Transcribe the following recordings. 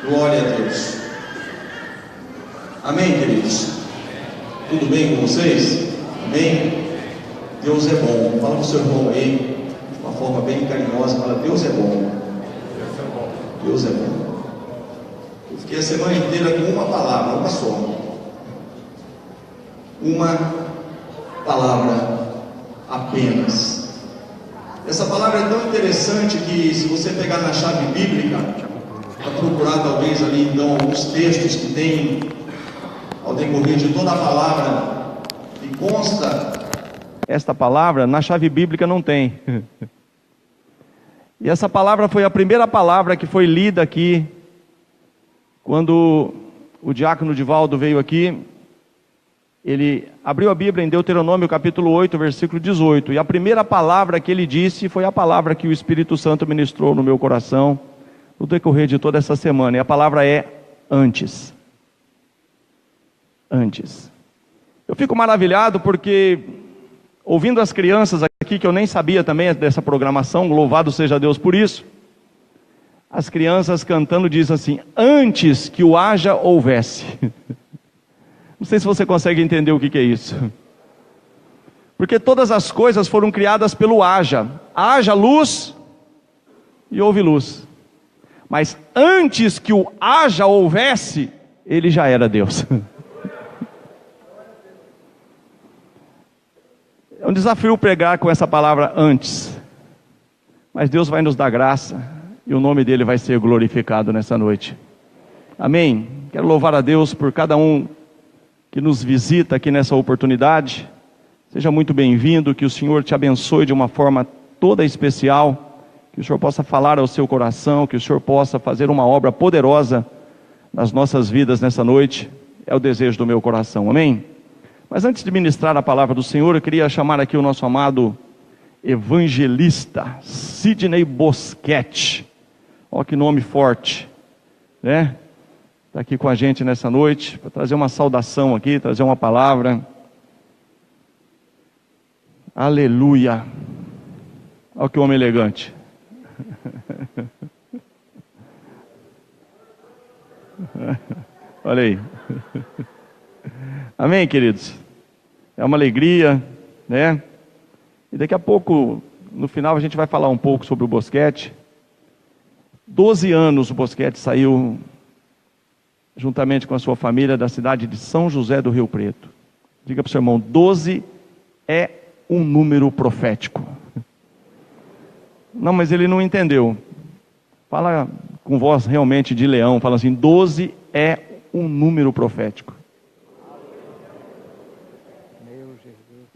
Glória a Deus. Amém, queridos? Tudo bem com vocês? Amém? Deus é bom. Fala para o seu irmão aí, de uma forma bem carinhosa. Fala, Deus é bom. Deus é bom. Eu fiquei a semana inteira com uma palavra, uma só. Uma palavra apenas. Essa palavra é tão interessante que, se você pegar na chave bíblica, para procurar talvez ali então alguns textos que tem ao decorrer de toda a palavra que consta. Esta palavra na chave bíblica não tem. E essa palavra foi a primeira palavra que foi lida aqui quando o diácono Divaldo veio aqui. Ele abriu a Bíblia em Deuteronômio capítulo 8, versículo 18. E a primeira palavra que ele disse foi a palavra que o Espírito Santo ministrou no meu coração no decorrer de toda essa semana. E a palavra é antes. Antes. Eu fico maravilhado porque, ouvindo as crianças aqui, que eu nem sabia também dessa programação, louvado seja Deus por isso. As crianças cantando dizem assim: antes que o haja houvesse. Não sei se você consegue entender o que é isso. Porque todas as coisas foram criadas pelo haja. Haja luz e houve luz. Mas antes que o haja houvesse, ele já era Deus. É um desafio pregar com essa palavra antes. Mas Deus vai nos dar graça e o nome dele vai ser glorificado nessa noite. Amém? Quero louvar a Deus por cada um que nos visita aqui nessa oportunidade. Seja muito bem-vindo, que o Senhor te abençoe de uma forma toda especial, que o Senhor possa falar ao seu coração, que o Senhor possa fazer uma obra poderosa nas nossas vidas nessa noite. É o desejo do meu coração, amém? Mas antes de ministrar a palavra do Senhor, eu queria chamar aqui o nosso amado evangelista Sidney Boschetti. Olha que nome forte, né? Está aqui com a gente nessa noite, para trazer uma saudação aqui, trazer uma palavra. Aleluia. Olha que homem elegante. Olha aí. Amém, queridos? É uma alegria, né? E daqui a pouco, no final, a gente vai falar um pouco sobre o Boschetti. 12 anos o Boschetti saiu, juntamente com a sua família, da cidade de São José do Rio Preto. Diga para o seu irmão: 12 é um número profético. Não, mas ele não entendeu. Fala com voz realmente de leão, fala assim: 12 é um número profético. Meu Jesus,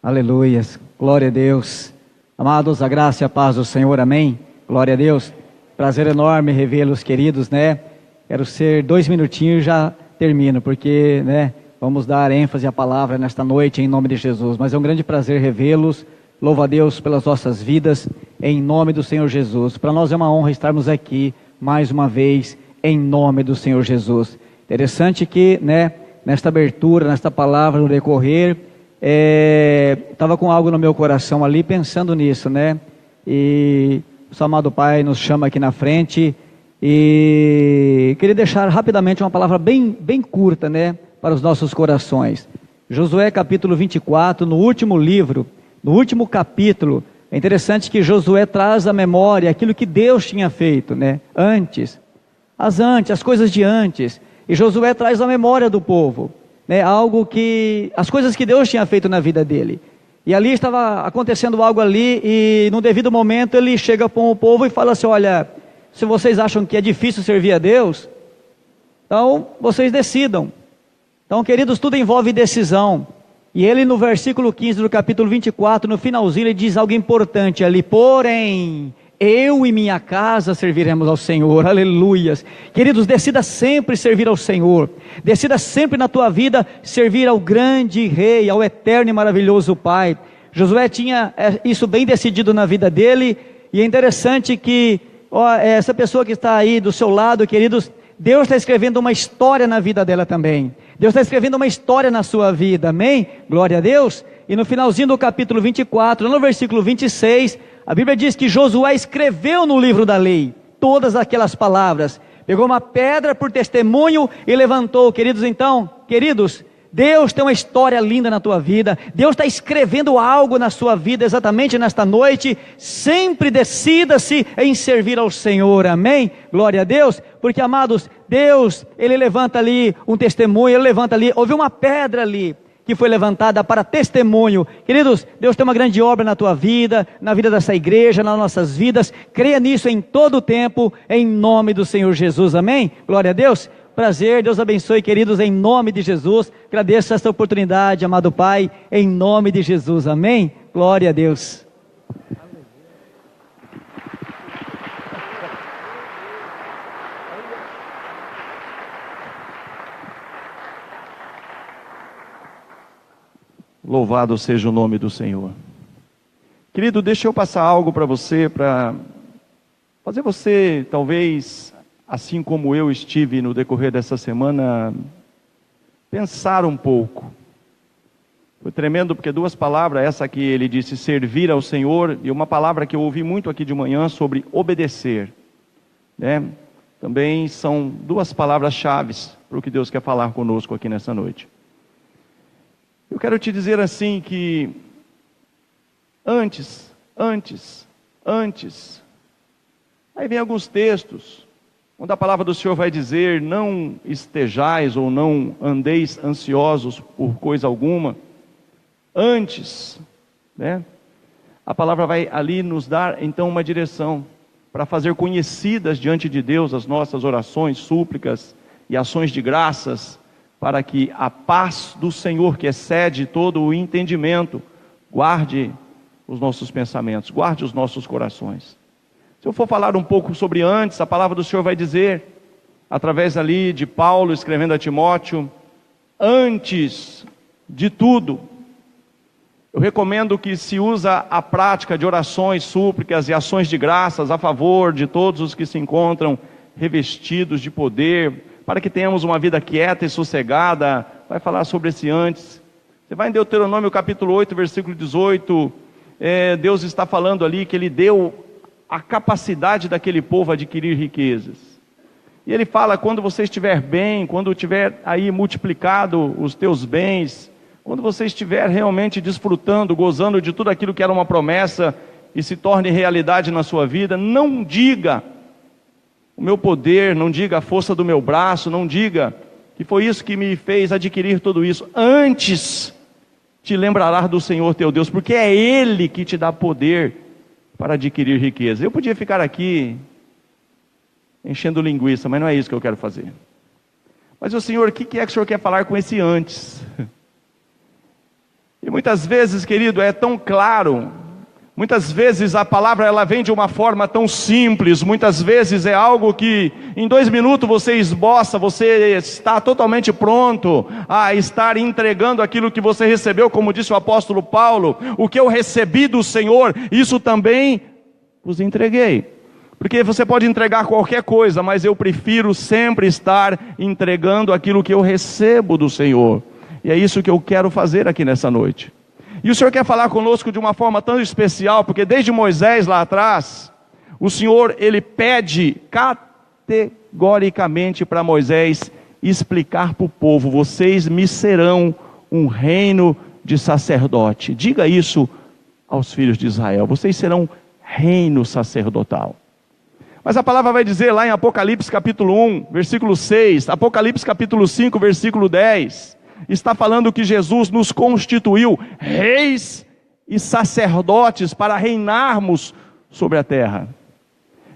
aleluias, glória a Deus. Amados, a graça e a paz do Senhor, amém? Glória a Deus. Prazer enorme revê-los, queridos, né? Quero ser 2 minutinhos e já termino, porque, né, vamos dar ênfase à palavra nesta noite, em nome de Jesus. Mas é um grande prazer revê-los. Louvo a Deus pelas nossas vidas, em nome do Senhor Jesus. Para nós é uma honra estarmos aqui, mais uma vez, em nome do Senhor Jesus. Interessante que, né, nesta abertura, nesta palavra, no decorrer, estava com algo no meu coração ali, pensando nisso, né? E o seu amado Pai nos chama aqui na frente e queria deixar rapidamente uma palavra bem curta, né, para os nossos corações. Josué capítulo 24, no último livro, no último capítulo, é interessante que Josué traz à memória aquilo que Deus tinha feito, né, antes, as coisas de antes, e Josué traz à memória do povo, né, as coisas que Deus tinha feito na vida dele. E ali estava acontecendo algo ali, e num devido momento ele chega com o povo e fala assim: olha, se vocês acham que é difícil servir a Deus, então vocês decidam. Então, queridos, tudo envolve decisão. E ele, no versículo 15 do capítulo 24, no finalzinho, ele diz algo importante ali: porém, eu e minha casa serviremos ao Senhor. Aleluias. Queridos, decida sempre servir ao Senhor. Decida sempre na tua vida servir ao grande Rei, ao eterno e maravilhoso Pai. Josué tinha isso bem decidido na vida dele. E é interessante que essa pessoa que está aí do seu lado, queridos, Deus está escrevendo uma história na vida dela também. Deus está escrevendo uma história na sua vida, amém? Glória a Deus. E no finalzinho do capítulo 24, no versículo 26, a Bíblia diz que Josué escreveu no livro da lei todas aquelas palavras. Pegou uma pedra por testemunho e levantou. Queridos, Deus tem uma história linda na tua vida. Deus está escrevendo algo na sua vida exatamente nesta noite. Sempre decida-se em servir ao Senhor, amém? Glória a Deus, porque amados, Deus, Ele levanta ali um testemunho, Ele levanta ali, houve uma pedra ali, que foi levantada para testemunho. Queridos, Deus tem uma grande obra na tua vida, na vida dessa igreja, nas nossas vidas. Creia nisso em todo o tempo, em nome do Senhor Jesus, amém? Glória a Deus. Prazer, Deus abençoe, queridos, em nome de Jesus. Agradeço esta oportunidade, amado Pai, em nome de Jesus, amém? Glória a Deus. Louvado seja o nome do Senhor. Querido, deixa eu passar algo para você, para fazer você, talvez, assim como eu estive no decorrer dessa semana, pensar um pouco. Foi tremendo, porque duas palavras, essa que ele disse, servir ao Senhor, e uma palavra que eu ouvi muito aqui de manhã sobre obedecer, né? Também são duas palavras-chave para o que Deus quer falar conosco aqui nessa noite. Eu quero te dizer assim que antes, aí vem alguns textos, onde a palavra do Senhor vai dizer, não estejais ou não andeis ansiosos por coisa alguma, antes, né? A palavra vai ali nos dar então uma direção, para fazer conhecidas diante de Deus as nossas orações, súplicas e ações de graças, para que a paz do Senhor, que excede todo o entendimento, guarde os nossos pensamentos, guarde os nossos corações. Se eu for falar um pouco sobre antes, a palavra do Senhor vai dizer, através ali de Paulo escrevendo a Timóteo, antes de tudo, eu recomendo que se usa a prática de orações, súplicas e ações de graças a favor de todos os que se encontram revestidos de poder, para que tenhamos uma vida quieta e sossegada. Vai falar sobre esse antes. Você vai em Deuteronômio capítulo 8, versículo 18, Deus está falando ali que Ele deu a capacidade daquele povo adquirir riquezas. E Ele fala, quando você estiver bem, quando tiver aí multiplicado os teus bens, quando você estiver realmente desfrutando, gozando de tudo aquilo que era uma promessa e se torne realidade na sua vida, não diga o meu poder, não diga a força do meu braço, não diga que foi isso que me fez adquirir tudo isso. Antes te lembrarás do Senhor teu Deus, porque é Ele que te dá poder para adquirir riqueza. Eu podia ficar aqui enchendo linguiça, mas não é isso que eu quero fazer. Mas o Senhor, o que é que o Senhor quer falar com esse antes? E muitas vezes, querido, é tão claro. Muitas vezes a palavra ela vem de uma forma tão simples, muitas vezes é algo que em 2 minutos você esboça, você está totalmente pronto a estar entregando aquilo que você recebeu, como disse o apóstolo Paulo, o que eu recebi do Senhor, isso também vos entreguei. Porque você pode entregar qualquer coisa, mas eu prefiro sempre estar entregando aquilo que eu recebo do Senhor. E é isso que eu quero fazer aqui nessa noite. E o Senhor quer falar conosco de uma forma tão especial, porque desde Moisés lá atrás, o Senhor, Ele pede categoricamente para Moisés explicar para o povo, vocês me serão um reino de sacerdote. Diga isso aos filhos de Israel, vocês serão reino sacerdotal. Mas a palavra vai dizer lá em Apocalipse capítulo 1, versículo 6, Apocalipse capítulo 5, versículo 10, está falando que Jesus nos constituiu reis e sacerdotes para reinarmos sobre a terra.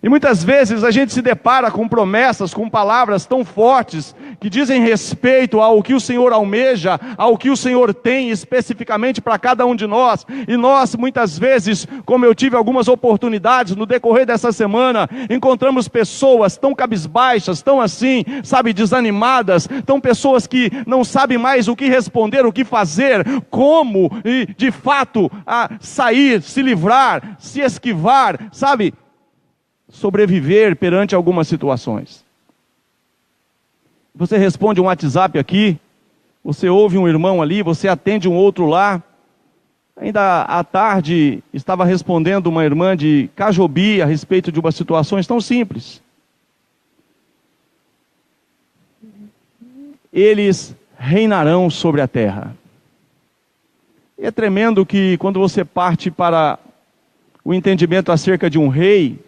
E muitas vezes a gente se depara com promessas, com palavras tão fortes, que dizem respeito ao que o Senhor almeja, ao que o Senhor tem especificamente para cada um de nós. E nós muitas vezes, como eu tive algumas oportunidades no decorrer dessa semana, encontramos pessoas tão cabisbaixas, tão assim, sabe, desanimadas, tão pessoas que não sabem mais o que responder, o que fazer, como, e de fato, sair, se livrar, se esquivar, sabe, sobreviver perante algumas situações. Você responde um WhatsApp aqui, você ouve um irmão ali, você atende um outro lá, Ainda à tarde, estava respondendo uma irmã de Cajobi a respeito de umas situações tão simples. Eles reinarão sobre a terra. E é tremendo que quando você parte para o entendimento acerca de um rei,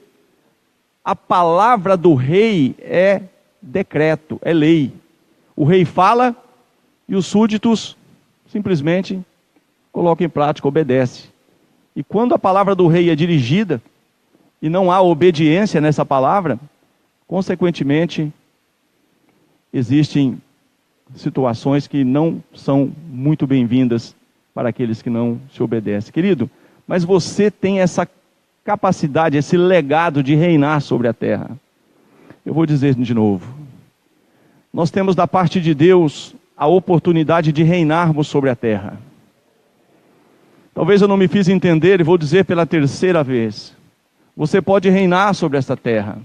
a palavra do rei é decreto, é lei. O rei fala e os súditos simplesmente colocam em prática, obedecem. E quando a palavra do rei é dirigida e não há obediência nessa palavra, consequentemente, existem situações que não são muito bem-vindas para aqueles que não se obedecem. Querido, mas você tem essa capacidade, esse legado de reinar sobre a terra. Eu vou dizer de novo. Nós temos da parte de Deus a oportunidade de reinarmos sobre a terra. Talvez eu não me fiz entender e vou dizer pela terceira vez. Você pode reinar sobre esta terra.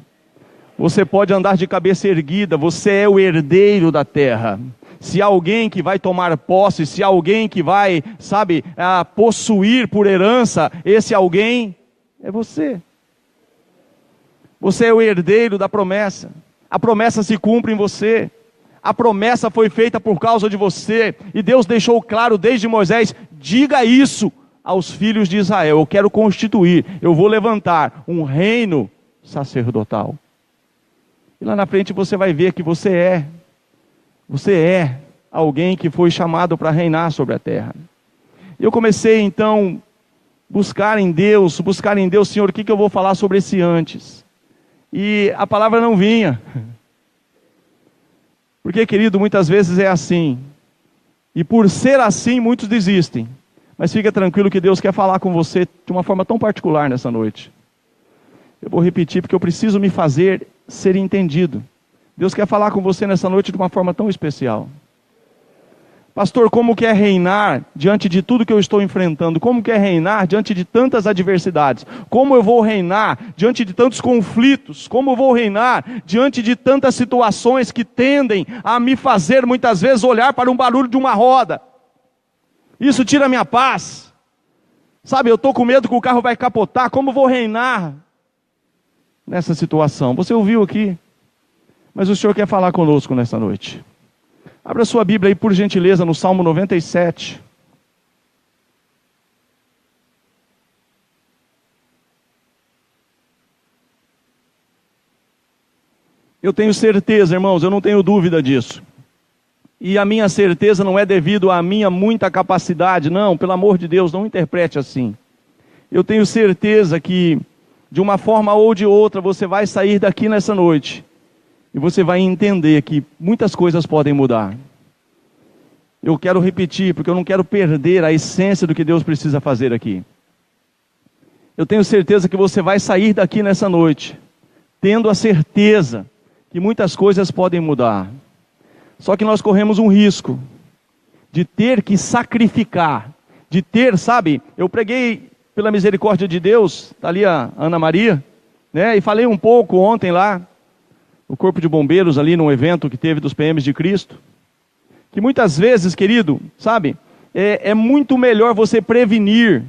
Você pode andar de cabeça erguida, você é o herdeiro da terra. Se há alguém que vai tomar posse, se há alguém que vai, possuir por herança, esse alguém é você. Você é o herdeiro da promessa. A promessa se cumpre em você. A promessa foi feita por causa de você. E Deus deixou claro desde Moisés, diga isso aos filhos de Israel. Eu quero constituir, eu vou levantar um reino sacerdotal. E lá na frente você vai ver que você é alguém que foi chamado para reinar sobre a terra. Eu comecei então buscar em Deus, Senhor, o que eu vou falar sobre esse antes? E a palavra não vinha. Porque, querido, muitas vezes é assim. E por ser assim, muitos desistem. Mas fica tranquilo que Deus quer falar com você de uma forma tão particular nessa noite. Eu vou repetir porque eu preciso me fazer ser entendido. Deus quer falar com você nessa noite de uma forma tão especial. Pastor, como que é reinar diante de tudo que eu estou enfrentando? Como que é reinar diante de tantas adversidades? Como eu vou reinar diante de tantos conflitos? Como eu vou reinar diante de tantas situações que tendem a me fazer muitas vezes olhar para um barulho de uma roda? Isso tira a minha paz. Sabe, eu estou com medo que o carro vai capotar. Como eu vou reinar nessa situação? Você ouviu aqui? Mas o Senhor quer falar conosco nessa noite. Abra sua Bíblia aí, por gentileza, no Salmo 97. Eu tenho certeza, irmãos, eu não tenho dúvida disso. E a minha certeza não é devido à minha muita capacidade, não, pelo amor de Deus, não interprete assim. Eu tenho certeza que, de uma forma ou de outra, você vai sair daqui nessa noite. E você vai entender que muitas coisas podem mudar. Eu quero repetir, porque eu não quero perder a essência do que Deus precisa fazer aqui. Eu tenho certeza que você vai sair daqui nessa noite, tendo a certeza que muitas coisas podem mudar. Só que nós corremos um risco de ter que sacrificar, de ter, sabe, eu preguei pela misericórdia de Deus, está ali a Ana Maria, né, e falei um pouco ontem lá, no Corpo de Bombeiros, ali num evento que teve dos PMs de Cristo, que muitas vezes, querido, sabe, é muito melhor você prevenir,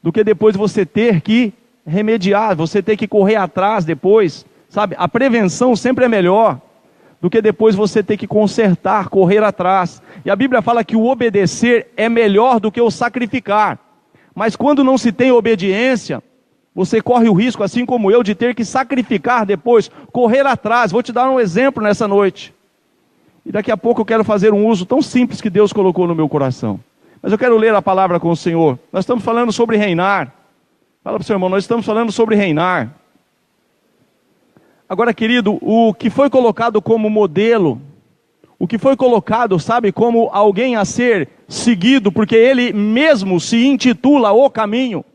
do que depois você ter que remediar, você ter que correr atrás depois, sabe, a prevenção sempre é melhor, do que depois você ter que consertar, correr atrás. E a Bíblia fala que o obedecer é melhor do que o sacrificar. Mas quando não se tem obediência, você corre o risco, assim como eu, de ter que sacrificar depois, correr atrás. Vou te dar um exemplo nessa noite. E daqui a pouco eu quero fazer um uso tão simples que Deus colocou no meu coração. Mas eu quero ler a palavra com o Senhor. Nós estamos falando sobre reinar. Fala para o seu irmão, nós estamos falando sobre reinar. Agora, querido, o que foi colocado como modelo, o que foi colocado, sabe, como alguém a ser seguido, porque ele mesmo se intitula o caminho,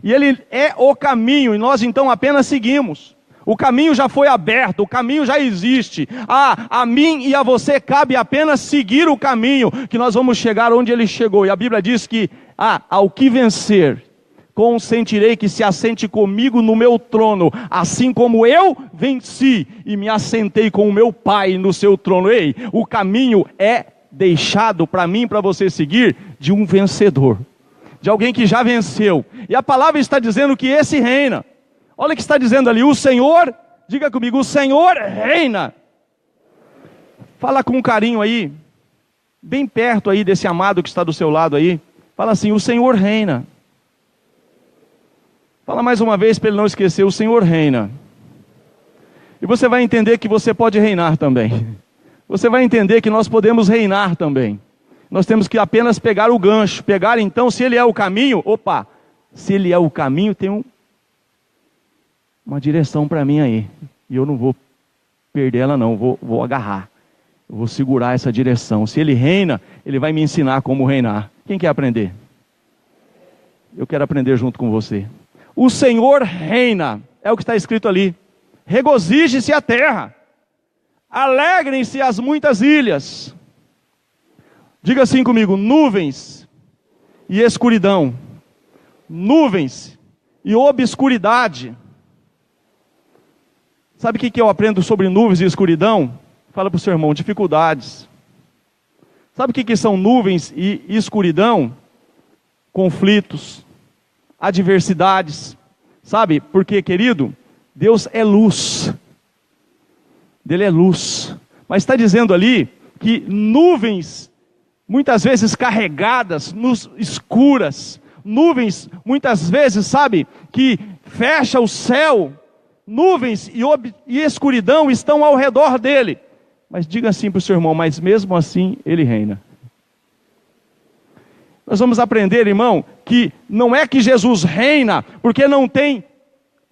e ele é o caminho, e nós então apenas seguimos. O caminho já foi aberto, o caminho já existe. A mim e a você cabe apenas seguir o caminho, que nós vamos chegar onde ele chegou. E a Bíblia diz que, ao que vencer, consentirei que se assente comigo no meu trono, assim como eu venci e me assentei com o meu Pai no seu trono. Ei, o caminho é deixado para mim e para você seguir de um vencedor, de alguém que já venceu. E a palavra está dizendo que esse reina. Olha o que está dizendo ali, o Senhor, diga comigo, o Senhor reina. Fala com carinho aí, bem perto aí desse amado que está do seu lado aí. Fala assim, o Senhor reina. Fala mais uma vez para ele não esquecer, o Senhor reina. E você vai entender que você pode reinar também. Você vai entender que nós podemos reinar também. Nós temos que apenas pegar o gancho. Pegar então, se ele é o caminho, se ele é o caminho, tem uma direção para mim aí. E eu não vou perder ela não, vou agarrar. Eu vou segurar essa direção. Se ele reina, ele vai me ensinar como reinar. Quem quer aprender? Eu quero aprender junto com você. O Senhor reina, é o que está escrito ali. Regozije-se a terra, alegrem-se as muitas ilhas. Diga assim comigo, nuvens e escuridão, nuvens e obscuridade. Sabe o que eu aprendo sobre nuvens e escuridão? Fala para o seu irmão, dificuldades. Sabe o que são nuvens e escuridão? Conflitos, adversidades. Sabe, porque, querido, Deus é luz, dele é luz, mas está dizendo ali que nuvens, muitas vezes carregadas, escuras, nuvens, muitas vezes, sabe, que fecha o céu, nuvens e escuridão estão ao redor dele, mas diga assim para o seu irmão, mas mesmo assim ele reina. Nós vamos aprender, irmão, que não é que Jesus reina porque não tem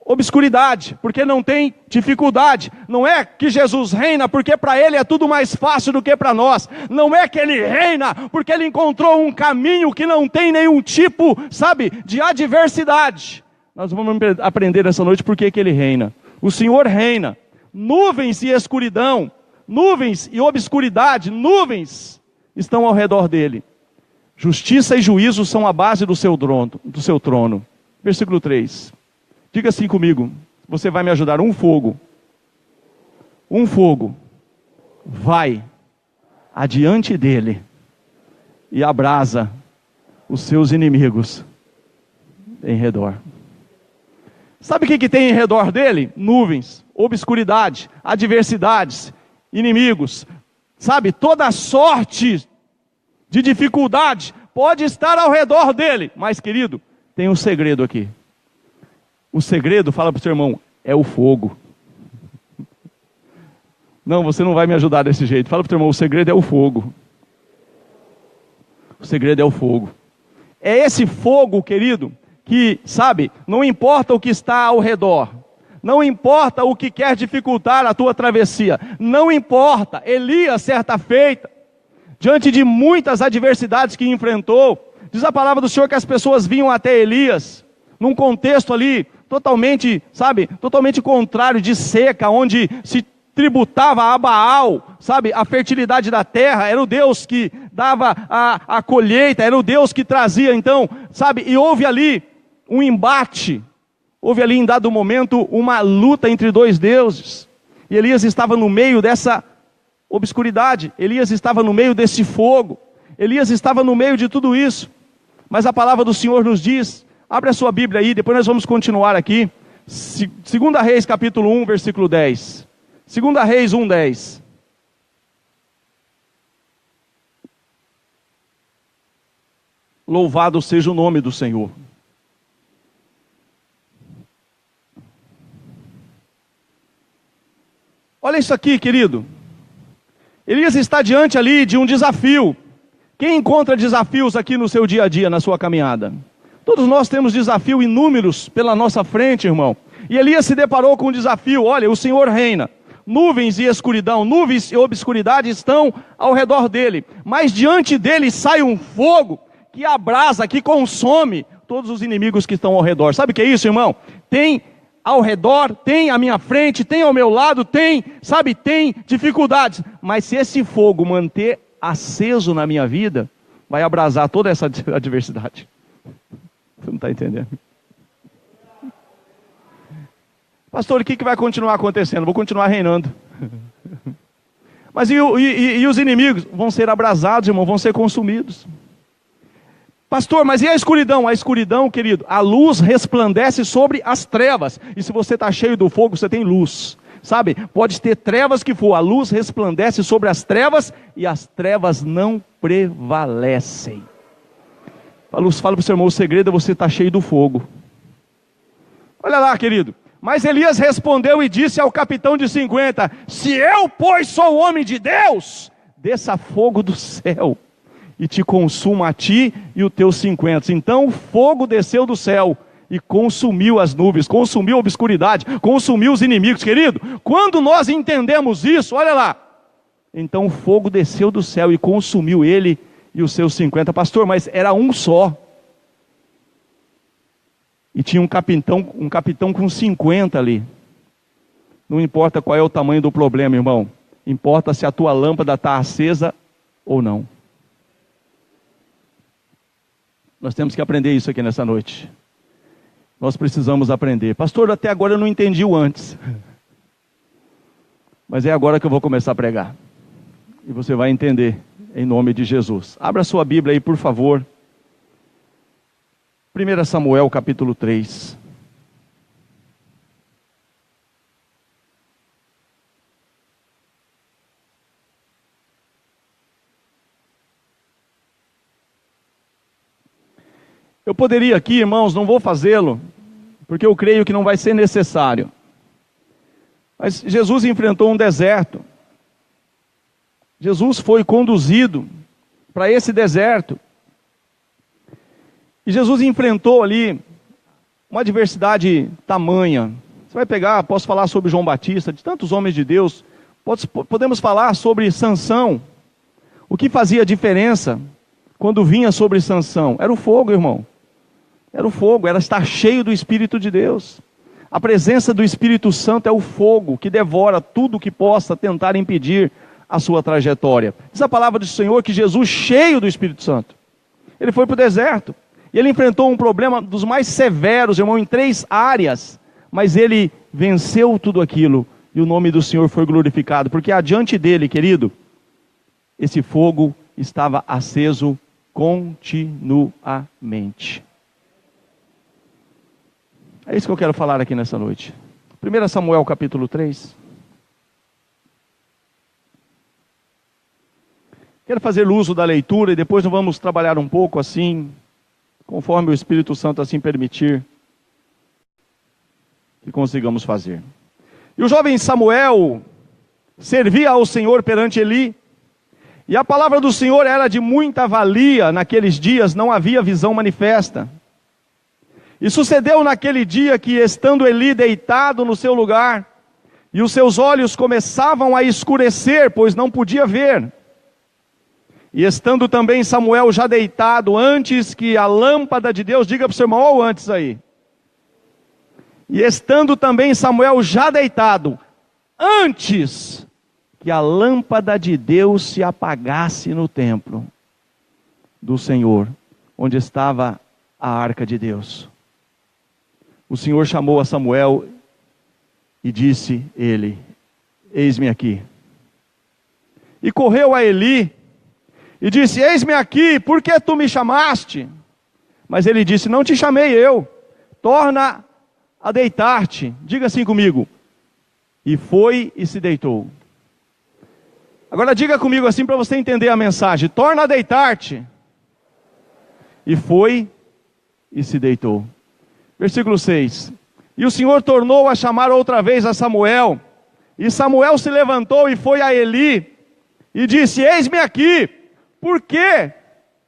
obscuridade, porque não tem dificuldade. Não é que Jesus reina porque para ele é tudo mais fácil do que para nós. Não é que ele reina porque ele encontrou um caminho que não tem nenhum tipo, sabe, de adversidade. Nós vamos aprender essa noite porque que ele reina. O Senhor reina. Nuvens e escuridão, nuvens e obscuridade, nuvens estão ao redor dele. Justiça e juízo são a base do seu trono. Versículo 3. Diga assim comigo, você vai me ajudar. Um fogo vai adiante dele e abrasa os seus inimigos em redor. Sabe o que tem em redor dele? Nuvens, obscuridade, adversidades, inimigos. Sabe, toda sorte de dificuldade pode estar ao redor dele. Mas, querido, tem um segredo aqui. O segredo, fala para o seu irmão, é o fogo. Não, você não vai me ajudar desse jeito. Fala para o seu irmão, o segredo é o fogo. O segredo é o fogo. É esse fogo, querido, que, sabe, não importa o que está ao redor. Não importa o que quer dificultar a tua travessia. Não importa. Elias, certa feita, diante de muitas adversidades que enfrentou, diz a palavra do Senhor que as pessoas vinham até Elias, num contexto ali, totalmente, sabe, totalmente contrário de seca, onde se tributava a Baal, sabe, a fertilidade da terra, era o Deus que dava a colheita, era o Deus que trazia, então, sabe, e houve ali um embate, houve ali em dado momento uma luta entre dois deuses, e Elias estava no meio dessa obscuridade, Elias estava no meio desse fogo, Elias estava no meio de tudo isso, mas a palavra do Senhor nos diz, abre a sua Bíblia aí, depois nós vamos continuar aqui. 2 Reis capítulo 1, versículo 10. 2 Reis 1, 10. Louvado seja o nome do Senhor. Olha isso aqui, querido. Elias está diante ali de um desafio. Quem encontra desafios aqui no seu dia a dia, na sua caminhada? Todos nós temos desafios inúmeros pela nossa frente, irmão. E Elias se deparou com um desafio. Olha, o Senhor reina. Nuvens e escuridão, nuvens e obscuridade estão ao redor dele. Mas diante dele sai um fogo que abrasa, que consome todos os inimigos que estão ao redor. Sabe o que é isso, irmão? Tem ao redor, tem à minha frente, tem ao meu lado, tem, sabe, tem dificuldades. Mas se esse fogo manter aceso na minha vida, vai abrasar toda essa adversidade. Você não está entendendo? Pastor, o que vai continuar acontecendo? Vou continuar reinando. Mas e os inimigos? Vão ser abrasados, irmão, vão ser consumidos. Pastor, mas e a escuridão? A escuridão, querido, a luz resplandece sobre as trevas. E se você está cheio do fogo, você tem luz. Sabe, pode ter trevas que for, a luz resplandece sobre as trevas e as trevas não prevalecem. Fala para o seu irmão, o segredo é você estar cheio do fogo. Olha lá, querido. Mas Elias respondeu e disse ao capitão de 50, se eu, pois, sou homem de Deus, desça fogo do céu e te consuma a ti e os teus 50. Então o fogo desceu do céu e consumiu as nuvens, consumiu a obscuridade, consumiu os inimigos. Querido, quando nós entendemos isso, olha lá. Então o fogo desceu do céu e consumiu ele e os seus 50. Pastor, mas era um só. E tinha um capitão com 50 ali. Não importa qual é o tamanho do problema, irmão. Importa se a tua lâmpada está acesa ou não. Nós temos que aprender isso aqui nessa noite. Nós precisamos aprender. Pastor, até agora eu não entendi o antes. Mas é agora que eu vou começar a pregar. E você vai entender, em nome de Jesus. Abra sua Bíblia aí, por favor. 1 Samuel, capítulo 3. Eu poderia aqui, irmãos, não vou fazê-lo, porque eu creio que não vai ser necessário. Mas Jesus enfrentou um deserto. Jesus foi conduzido para esse deserto. E Jesus enfrentou ali uma adversidade tamanha. Você vai pegar, posso falar sobre João Batista, de tantos homens de Deus. Podemos falar sobre Sansão. O que fazia diferença quando vinha sobre Sansão? Era o fogo, irmão. Era o fogo, era estar cheio do Espírito de Deus. A presença do Espírito Santo é o fogo que devora tudo que possa tentar impedir a sua trajetória. Diz a palavra do Senhor que Jesus, cheio do Espírito Santo, ele foi para o deserto. E ele enfrentou um problema dos mais severos, irmão, em 3 áreas. Mas ele venceu tudo aquilo. E o nome do Senhor foi glorificado. Porque adiante dele, querido, esse fogo estava aceso continuamente. É isso que eu quero falar aqui nessa noite. 1 Samuel capítulo 3. Quero fazer uso da leitura e depois nós vamos trabalhar um pouco assim, conforme o Espírito Santo assim permitir que consigamos fazer. E o jovem Samuel servia ao Senhor perante Eli, e a palavra do Senhor era de muita valia. Naqueles dias não havia visão manifesta. E sucedeu naquele dia que, estando Eli deitado no seu lugar, e os seus olhos começavam a escurecer, pois não podia ver, e estando também Samuel já deitado, antes que a lâmpada de Deus, diga para o seu irmão, ou antes aí. E estando também Samuel já deitado, antes que a lâmpada de Deus se apagasse no templo do Senhor, onde estava a arca de Deus. O Senhor chamou a Samuel e disse ele, eis-me aqui. E correu a Eli e disse, eis-me aqui, por que tu me chamaste? Mas ele disse, não te chamei eu, torna a deitar-te. Diga assim comigo. E foi e se deitou. Agora diga comigo assim para você entender a mensagem. Torna a deitar-te. E foi e se deitou. Versículo 6. E o Senhor tornou a chamar outra vez a Samuel. E Samuel se levantou e foi a Eli. E disse, eis-me aqui. Por que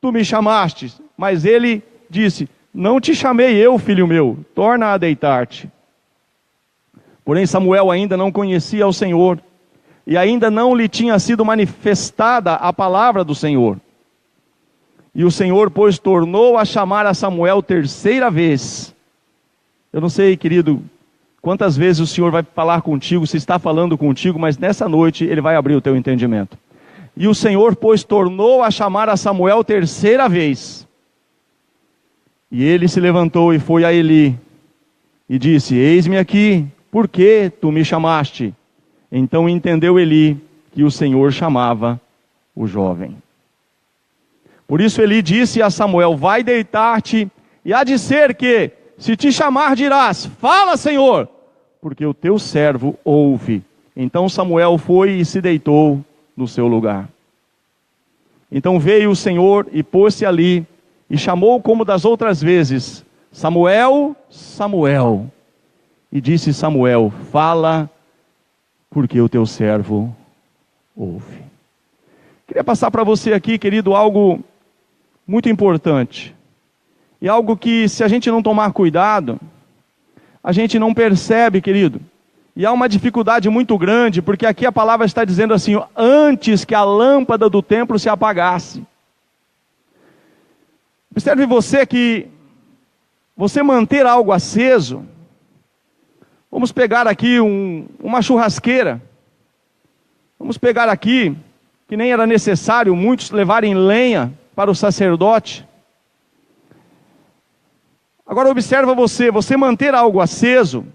tu me chamaste? Mas ele disse, não te chamei eu, filho meu. Torna a deitar-te. Porém Samuel ainda não conhecia ao Senhor. E ainda não lhe tinha sido manifestada a palavra do Senhor. E o Senhor, pois, tornou a chamar a Samuel 3ª vez. Eu não sei, querido, quantas vezes o Senhor vai falar contigo, se está falando contigo, mas nessa noite Ele vai abrir o teu entendimento. E o Senhor, pois, tornou a chamar a Samuel 3ª vez. E ele se levantou e foi a Eli. E disse, eis-me aqui, por que tu me chamaste? Então entendeu Eli que o Senhor chamava o jovem. Por isso Eli disse a Samuel: vai deitar-te, e há de ser que, se te chamar, dirás: fala, Senhor, porque o teu servo ouve. Então Samuel foi e se deitou no seu lugar. Então veio o Senhor e pôs-se ali, e chamou como das outras vezes: Samuel, Samuel. E disse Samuel: fala, porque o teu servo ouve. Queria passar para você aqui, querido, algo muito importante. E algo que, se a gente não tomar cuidado, a gente não percebe, querido. E há uma dificuldade muito grande, porque aqui a palavra está dizendo assim: antes que a lâmpada do templo se apagasse. Observe você que você manter algo aceso. Vamos pegar aqui uma churrasqueira. Vamos pegar aqui, que nem era necessário muitos levarem lenha para o sacerdote. Agora observa você manter algo aceso.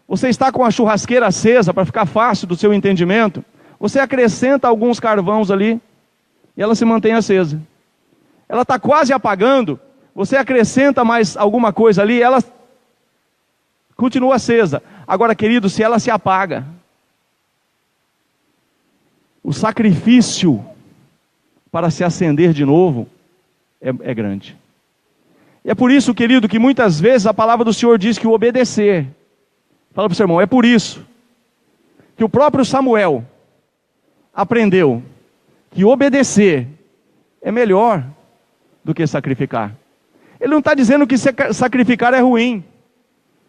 Você está com a churrasqueira acesa, para ficar fácil do seu entendimento. Você acrescenta alguns carvões ali, e ela se mantém acesa. Ela está quase apagando, você acrescenta mais alguma coisa ali, ela continua acesa. Agora, querido, se ela se apaga, o sacrifício para se acender de novo é grande. E é por isso, querido, que muitas vezes a palavra do Senhor diz que o obedecer, fala para o seu irmão, é por isso que o próprio Samuel aprendeu que obedecer é melhor do que sacrificar. Ele não está dizendo que sacrificar é ruim.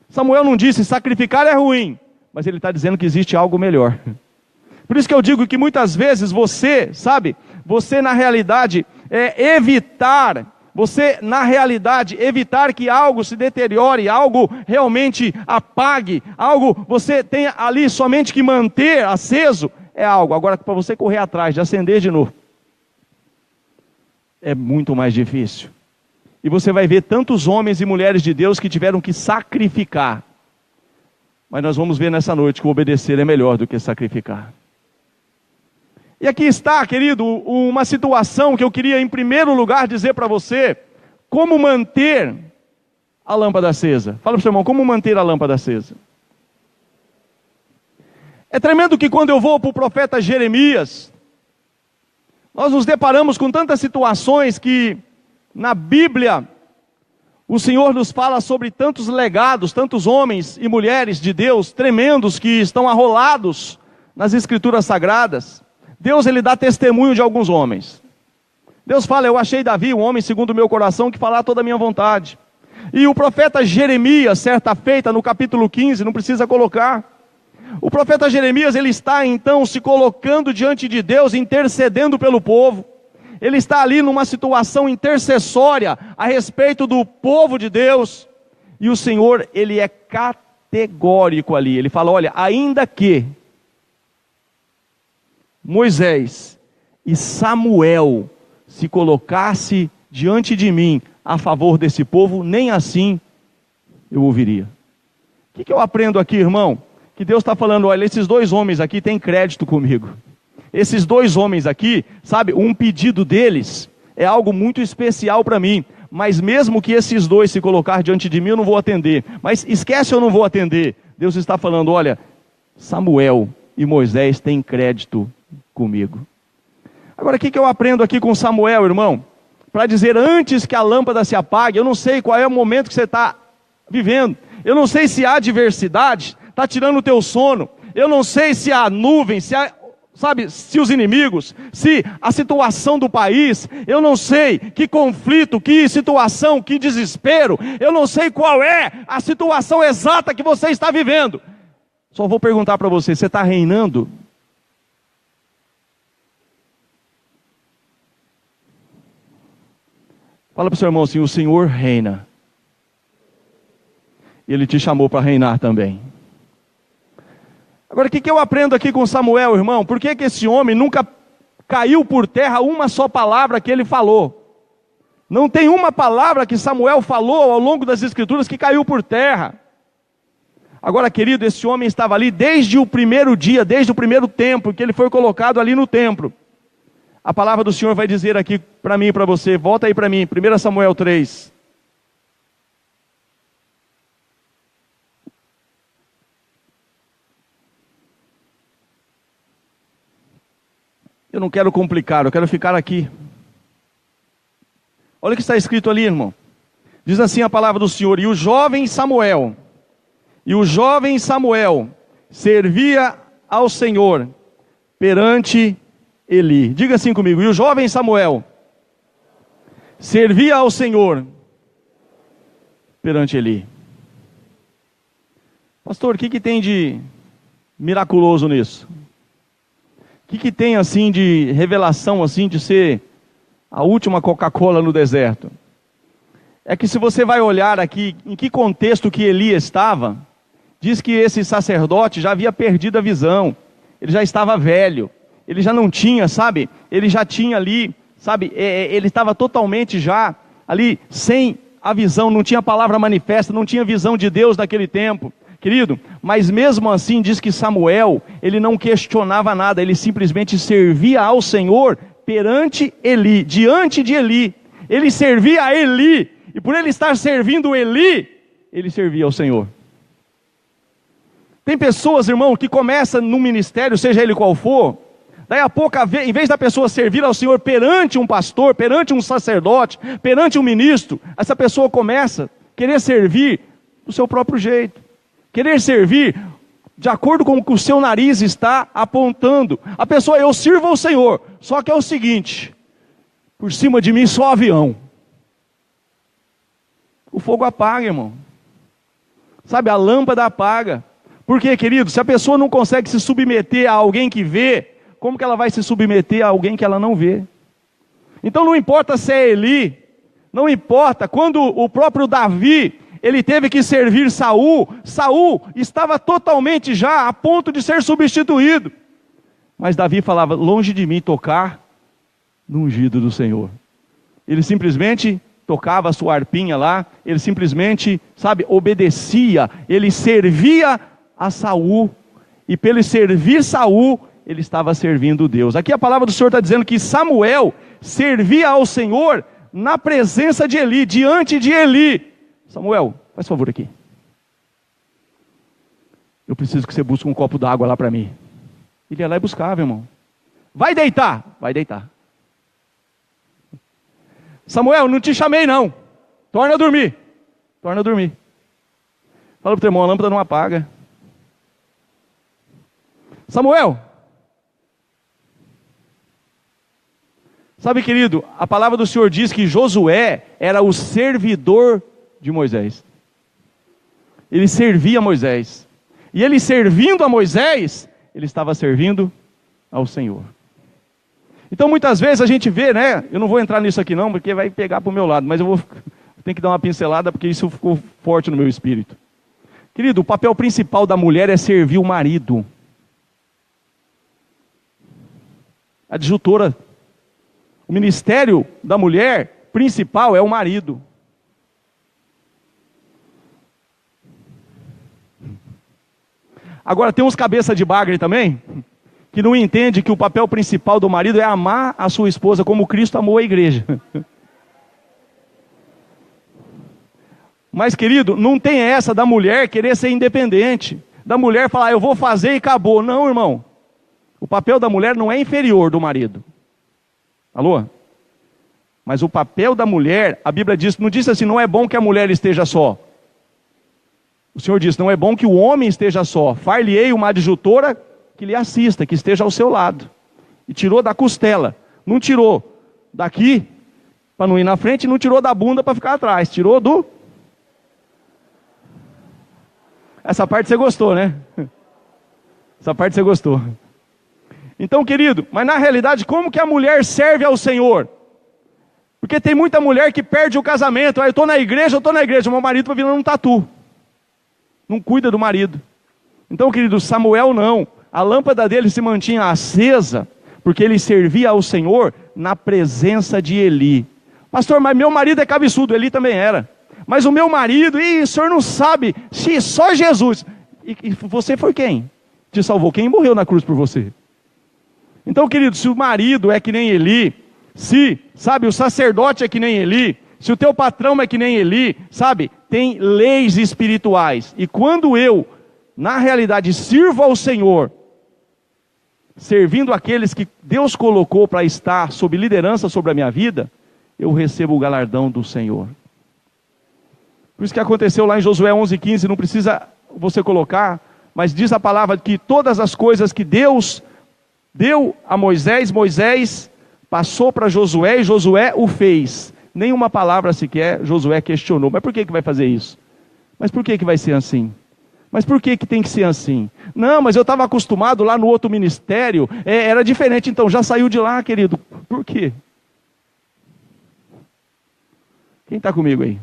Samuel não disse sacrificar é ruim, mas ele está dizendo que existe algo melhor. Por isso que eu digo que muitas vezes você na realidade evitar que algo se deteriore, algo realmente apague, algo você tenha ali somente que manter aceso, é algo. Agora, para você correr atrás de acender de novo, é muito mais difícil. E você vai ver tantos homens e mulheres de Deus que tiveram que sacrificar. Mas nós vamos ver nessa noite que o obedecer é melhor do que sacrificar. E aqui está, querido, uma situação que eu queria em primeiro lugar dizer para você: como manter a lâmpada acesa. Fala para o seu irmão, como manter a lâmpada acesa. É tremendo que quando eu vou para o profeta Jeremias, nós nos deparamos com tantas situações que na Bíblia o Senhor nos fala sobre tantos legados, tantos homens e mulheres de Deus tremendos que estão arrolados nas Escrituras Sagradas. Deus, ele dá testemunho de alguns homens. Deus fala: eu achei Davi, um homem segundo o meu coração, que falar toda a minha vontade. E o profeta Jeremias, certa feita, no capítulo 15, não precisa colocar. O profeta Jeremias, ele está então se colocando diante de Deus, intercedendo pelo povo. Ele está ali numa situação intercessória a respeito do povo de Deus. E o Senhor, ele é categórico ali. Ele fala: olha, ainda que Moisés e Samuel se colocasse diante de mim a favor desse povo, nem assim eu ouviria. O que eu aprendo aqui, irmão? Que Deus está falando: olha, esses dois homens aqui têm crédito comigo. Esses dois homens aqui, sabe, um pedido deles é algo muito especial para mim. Mas mesmo que esses dois se colocar diante de mim, eu não vou atender. Mas esquece, eu não vou atender. Deus está falando: olha, Samuel e Moisés têm crédito comigo. Agora, o que eu aprendo aqui com Samuel, irmão? Para dizer, antes que a lâmpada se apague, eu não sei qual é o momento que você está vivendo. Eu não sei se há adversidade, está tirando o teu sono. Eu não sei se há nuvem, se há, sabe, se os inimigos, se a situação do país, eu não sei que conflito, que situação, que desespero, eu não sei qual é a situação exata que você está vivendo. Só vou perguntar para você: você está reinando? Fala para o seu irmão assim: o Senhor reina. Ele te chamou para reinar também. Agora, o que eu aprendo aqui com Samuel, irmão? Por que esse homem nunca caiu por terra uma só palavra que ele falou? Não tem uma palavra que Samuel falou ao longo das Escrituras que caiu por terra. Agora, querido, esse homem estava ali desde o primeiro dia, desde o primeiro tempo que ele foi colocado ali no templo. A palavra do Senhor vai dizer aqui para mim e para você, volta aí para mim, 1 Samuel 3. Eu não quero complicar, eu quero ficar aqui. Olha o que está escrito ali, irmão. Diz assim a palavra do Senhor: e o jovem Samuel servia ao Senhor perante Eli. Diga assim comigo: e o jovem Samuel servia ao Senhor perante Eli. Pastor, o que tem de miraculoso nisso? O que tem assim de revelação assim de ser a última Coca-Cola no deserto? É que se você vai olhar aqui em que contexto que Eli estava, diz que esse sacerdote já havia perdido a visão, ele já estava velho, ele já não tinha, sabe, ele já tinha ali, sabe, ele estava totalmente já ali sem a visão, não tinha palavra manifesta, não tinha visão de Deus naquele tempo. Querido, mas mesmo assim diz que Samuel, ele não questionava nada, ele simplesmente servia ao Senhor perante Eli, diante de Eli. Ele servia a Eli, e por ele estar servindo Eli, ele servia ao Senhor. Tem pessoas, irmão, que começam no ministério, seja ele qual for, daí a pouco, em vez da pessoa servir ao Senhor perante um pastor, perante um sacerdote, perante um ministro, essa pessoa começa a querer servir do seu próprio jeito. Querer servir de acordo com o que o seu nariz está apontando. A pessoa, eu sirvo ao Senhor, só que é o seguinte, por cima de mim só avião. O fogo apaga, irmão. Sabe, a lâmpada apaga. Por quê, querido? Se a pessoa não consegue se submeter a alguém que vê, como que ela vai se submeter a alguém que ela não vê? Então não importa se é Eli, não importa, quando o próprio Davi, ele teve que servir Saul, Saul estava totalmente já a ponto de ser substituído. Mas Davi falava, longe de mim tocar no ungido do Senhor. Ele simplesmente tocava a sua harpinha lá, ele simplesmente, sabe, obedecia, ele servia a Saul, e pelo servir Saul, ele estava servindo Deus. Aqui a palavra do Senhor está dizendo que Samuel servia ao Senhor na presença de Eli, diante de Eli. Samuel, faz favor aqui. Eu preciso que você busque um copo d'água lá para mim. Ele ia lá e buscava, irmão. Vai deitar. Vai deitar. Samuel, não te chamei não. Torna a dormir. Torna a dormir. Fala para o teu irmão, a lâmpada não apaga. Samuel. Sabe, querido, a palavra do Senhor diz que Josué era o servidor de Moisés. Ele servia a Moisés. E ele servindo a Moisés, ele estava servindo ao Senhor. Então muitas vezes a gente vê, né? Eu não vou entrar nisso aqui não, porque vai pegar para o meu lado, mas eu tenho que dar uma pincelada, porque isso ficou forte no meu espírito. Querido, o papel principal da mulher é servir o marido. A adjutora. O ministério da mulher principal é o marido. Agora tem uns cabeça de bagre também, que não entende que o papel principal do marido é amar a sua esposa como Cristo amou a igreja. Mas, querido, não tem essa da mulher querer ser independente, da mulher falar, eu vou fazer e acabou. Não, irmão. O papel da mulher não é inferior do marido. Alô? Mas o papel da mulher, a Bíblia diz, não diz assim, não é bom que a mulher esteja só. O Senhor diz, não é bom que o homem esteja só. Far-lhe-ei uma adjutora que lhe assista, que esteja ao seu lado. E tirou da costela. Não tirou daqui, para não ir na frente, não tirou da bunda para ficar atrás. Tirou do... Essa parte você gostou, né? Essa parte você gostou. Então, querido, mas na realidade, como que a mulher serve ao Senhor? Porque tem muita mulher que perde o casamento. Eu estou na igreja, meu marido vai virando um tatu. Não cuida do marido. Então, querido, Samuel não. A lâmpada dele se mantinha acesa, porque ele servia ao Senhor na presença de Eli. Pastor, mas meu marido é cabeçudo. Eli também era. Mas o meu marido, o senhor não sabe, se só Jesus. E você foi quem? Te salvou? Quem morreu na cruz por você? Então, querido, se o marido é que nem Eli, se, sabe, o sacerdote é que nem Eli, se o teu patrão é que nem Eli, sabe, tem leis espirituais. E quando eu, na realidade, sirvo ao Senhor, servindo aqueles que Deus colocou para estar sob liderança sobre a minha vida, eu recebo o galardão do Senhor. Por isso que aconteceu lá em Josué 11:15, não precisa você colocar, mas diz a palavra que todas as coisas que Deus deu a Moisés, Moisés passou para Josué e Josué o fez. Nenhuma palavra sequer Josué questionou. Mas por que vai fazer isso? Mas por que vai ser assim? Mas por que tem que ser assim? Não, mas eu estava acostumado lá no outro ministério, era diferente, então já saiu de lá, querido. Por quê? Quem está comigo aí?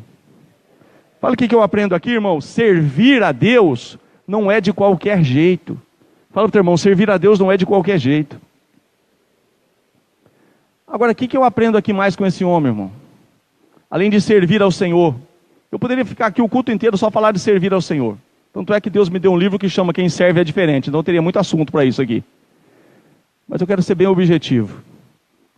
Fala o que eu aprendo aqui, irmão. Servir a Deus não é de qualquer jeito. Fala para o teu irmão, servir a Deus não é de qualquer jeito. Agora, o que eu aprendo aqui mais com esse homem, irmão? Além de servir ao Senhor. Eu poderia ficar aqui o culto inteiro só falar de servir ao Senhor. Tanto é que Deus me deu um livro que chama Quem Serve é Diferente. Então eu teria muito assunto para isso aqui. Mas eu quero ser bem objetivo.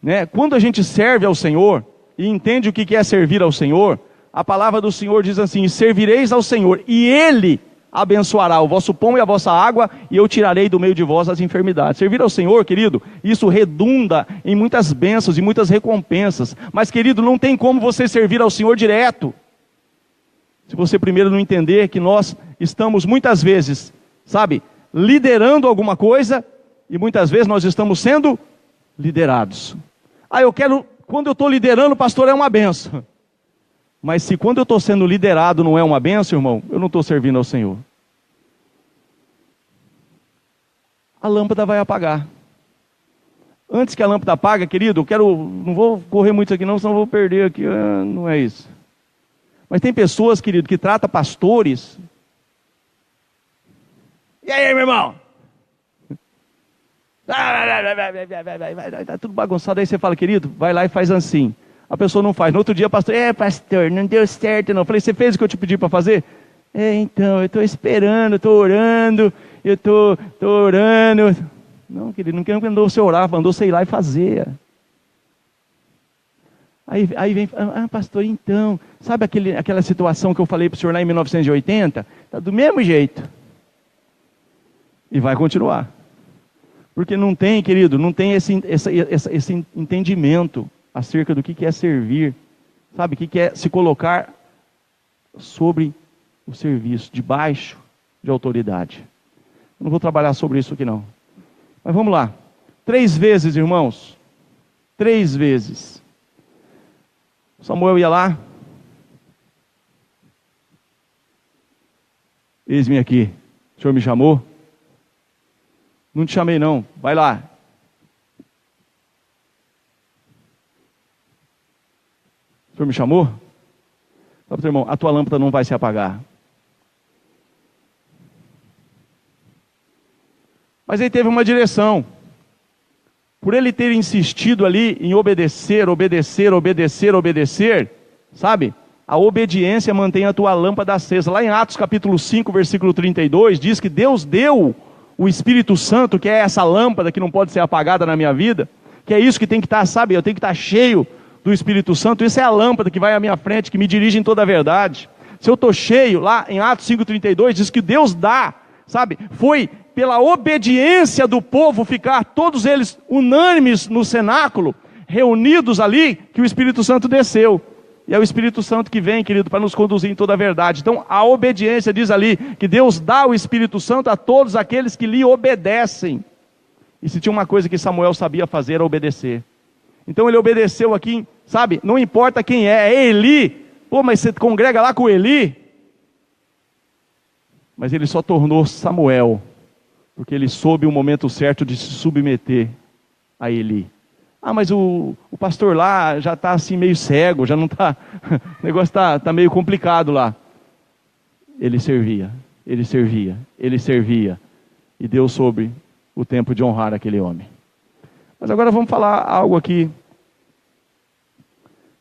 Né? Quando a gente serve ao Senhor e entende o que é servir ao Senhor, a palavra do Senhor diz assim: servireis ao Senhor e Ele abençoará o vosso pão e a vossa água, e eu tirarei do meio de vós as enfermidades. Servir ao Senhor, querido, isso redunda em muitas bênçãos e muitas recompensas. Mas, querido, não tem como você servir ao Senhor direto, se você primeiro não entender que nós estamos muitas vezes, sabe, liderando alguma coisa, e muitas vezes nós estamos sendo liderados. Quando eu estou liderando, pastor, é uma benção. Mas se quando eu estou sendo liderado não é uma benção, irmão, eu não estou servindo ao Senhor. A lâmpada vai apagar. Antes que a lâmpada apague, querido, não vou correr muito aqui não, senão eu vou perder aqui, não é isso. Mas tem pessoas, querido, que tratam pastores. E aí, meu irmão? Tá tudo bagunçado, aí você fala, querido, vai lá e faz assim. A pessoa não faz. No outro dia, pastor, pastor, não deu certo não. Eu falei, você fez o que eu te pedi para fazer? Então, eu estou esperando, estou orando, eu estou orando. Não, querido, não mandou você orar, mandou você ir lá e fazer. Aí vem, pastor, então, sabe aquela situação que eu falei para o senhor lá em 1980? Está do mesmo jeito. E vai continuar. Porque não tem, querido, não tem esse entendimento acerca do que é servir, sabe, o que é se colocar sobre o serviço, debaixo de autoridade. Eu não vou trabalhar sobre isso aqui não. Mas vamos lá. 3 vezes, irmãos. 3 vezes. Samuel ia lá. Eis-me aqui. O senhor me chamou? Não te chamei não. Vai lá. O senhor me chamou? Fala para o teu irmão, a tua lâmpada não vai se apagar. Mas ele teve uma direção. Por ele ter insistido ali em obedecer, sabe? A obediência mantém a tua lâmpada acesa. Lá em Atos capítulo 5, versículo 32, diz que Deus deu o Espírito Santo, que é essa lâmpada que não pode ser apagada na minha vida, que é isso que tem que estar, sabe? Eu tenho que estar cheio do Espírito Santo. Isso é a lâmpada que vai à minha frente, que me dirige em toda a verdade. Se eu estou cheio, lá em Atos 5,32, diz que Deus dá, sabe? Foi pela obediência do povo ficar todos eles unânimes no cenáculo, reunidos ali, que o Espírito Santo desceu. E é o Espírito Santo que vem, querido, para nos conduzir em toda a verdade. Então, a obediência diz ali que Deus dá o Espírito Santo a todos aqueles que lhe obedecem. E se tinha uma coisa que Samuel sabia fazer, era obedecer. Então ele obedeceu aqui, sabe? Não importa quem é Eli. Pô, mas você congrega lá com Eli? Mas ele só tornou Samuel, porque ele soube o momento certo de se submeter a Eli. Mas o pastor lá já está assim meio cego, já não está, o negócio está meio complicado lá. Ele servia. E Deus soube o tempo de honrar aquele homem. Mas agora vamos falar algo aqui.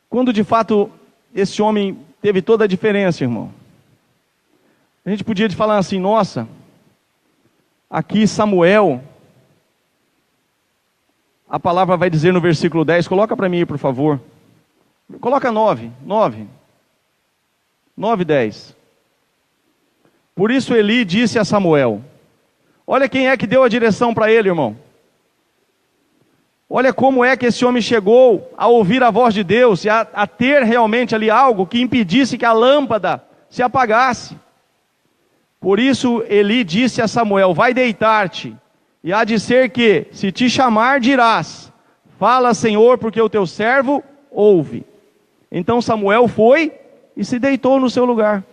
Quando de fato esse homem teve toda a diferença, irmão. A gente podia falar assim, nossa, aqui Samuel a palavra vai dizer no versículo 10, coloca para mim aí, por favor. Coloca 9, 10. Por isso Eli disse a Samuel, olha quem é que deu a direção para ele, irmão. Olha como é que esse homem chegou a ouvir a voz de Deus e a ter realmente ali algo que impedisse que a lâmpada se apagasse. Por isso Eli disse a Samuel, vai deitar-te, e há de ser que, se te chamar, dirás, fala, Senhor, porque o teu servo ouve. Então Samuel foi e se deitou no seu lugar.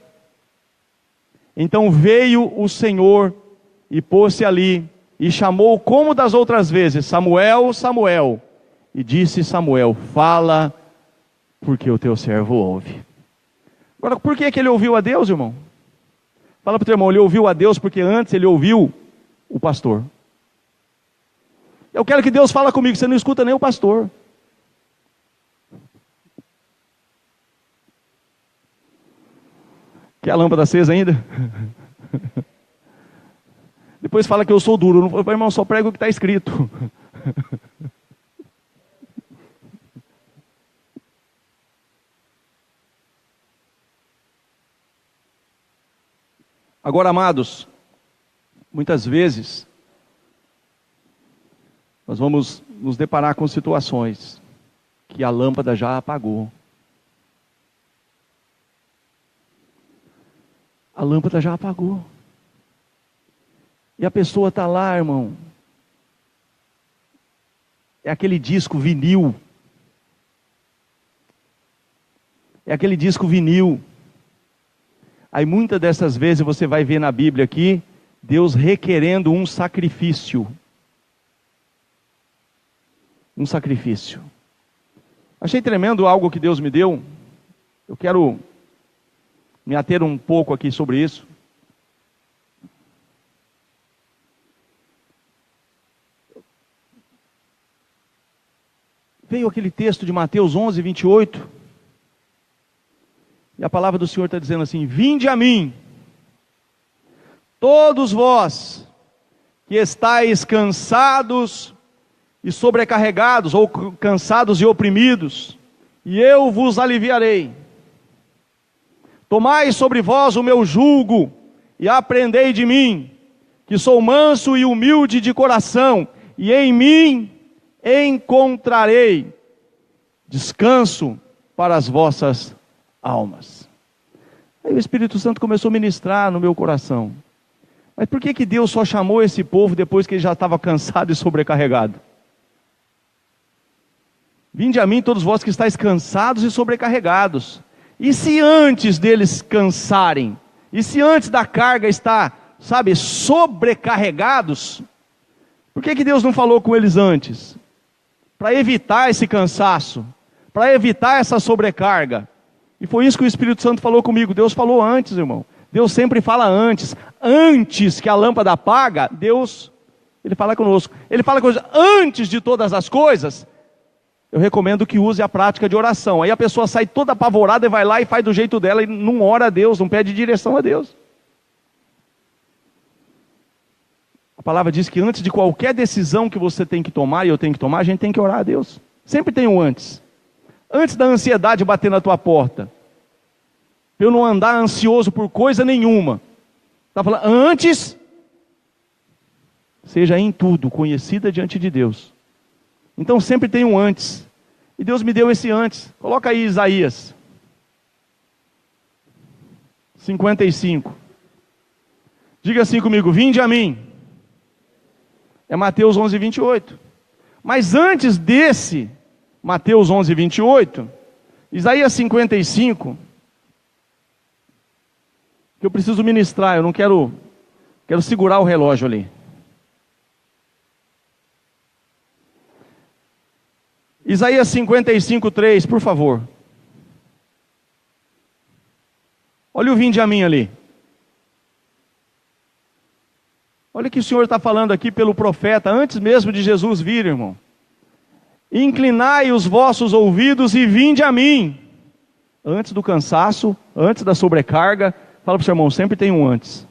Então veio o Senhor e pôs-se ali, e chamou como das outras vezes, Samuel, Samuel. E disse Samuel, fala, porque o teu servo ouve. Agora, por que ele ouviu a Deus, irmão? Fala para o teu irmão, ele ouviu a Deus porque antes ele ouviu o pastor. Eu quero que Deus fale comigo, você não escuta nem o pastor. Quer a lâmpada acesa ainda? Depois fala que eu sou duro. Não, irmão, só prego o que está escrito. Agora, amados, muitas vezes nós vamos nos deparar com situações que a lâmpada já apagou. A lâmpada já apagou. E a pessoa está lá, irmão. É aquele disco vinil. É aquele disco vinil. Aí muitas dessas vezes você vai ver na Bíblia aqui, Deus requerendo um sacrifício. Um sacrifício. Achei tremendo algo que Deus me deu. Eu quero me ater um pouco aqui sobre isso. Veio aquele texto de Mateus 11, 28. E a palavra do Senhor está dizendo assim, vinde a mim, todos vós que estáis cansados e sobrecarregados, ou cansados e oprimidos, e eu vos aliviarei. Tomai sobre vós o meu jugo, e aprendei de mim, que sou manso e humilde de coração, e em mim encontrarei descanso para as vossas almas. Aí o Espírito Santo começou a ministrar no meu coração. Mas por que Deus só chamou esse povo depois que ele já estava cansado e sobrecarregado? Vinde a mim todos vós que estáis cansados e sobrecarregados. E se antes deles cansarem, e se antes da carga estar, sobrecarregados, por que Deus não falou com eles antes? Para evitar esse cansaço, para evitar essa sobrecarga. E foi isso que o Espírito Santo falou comigo. Deus falou antes, irmão. Deus sempre fala antes. Antes que a lâmpada apaga, Deus, Ele fala conosco. Ele fala conosco antes de todas as coisas. Eu recomendo que use a prática de oração. Aí a pessoa sai toda apavorada e vai lá e faz do jeito dela e não ora a Deus, não pede direção a Deus. A palavra diz que antes de qualquer decisão que você tem que tomar, e eu tenho que tomar, a gente tem que orar a Deus. Sempre tem um antes. Antes da ansiedade bater na tua porta. Para eu não andar ansioso por coisa nenhuma. Está falando, antes, seja em tudo conhecida diante de Deus. Então sempre tem um antes. E Deus me deu esse antes. Coloca aí Isaías 55. Diga assim comigo, vinde a mim. É Mateus 11, 28. Mas antes desse Mateus 11, 28, Isaías 55, que eu preciso ministrar, eu não quero segurar o relógio ali. Isaías 55, 3, por favor. Olha o vinde a mim ali. Olha o que o Senhor está falando aqui pelo profeta, antes mesmo de Jesus vir, irmão. Inclinai os vossos ouvidos e vinde a mim. Antes do cansaço, antes da sobrecarga, fala para o seu irmão, sempre tem um antes.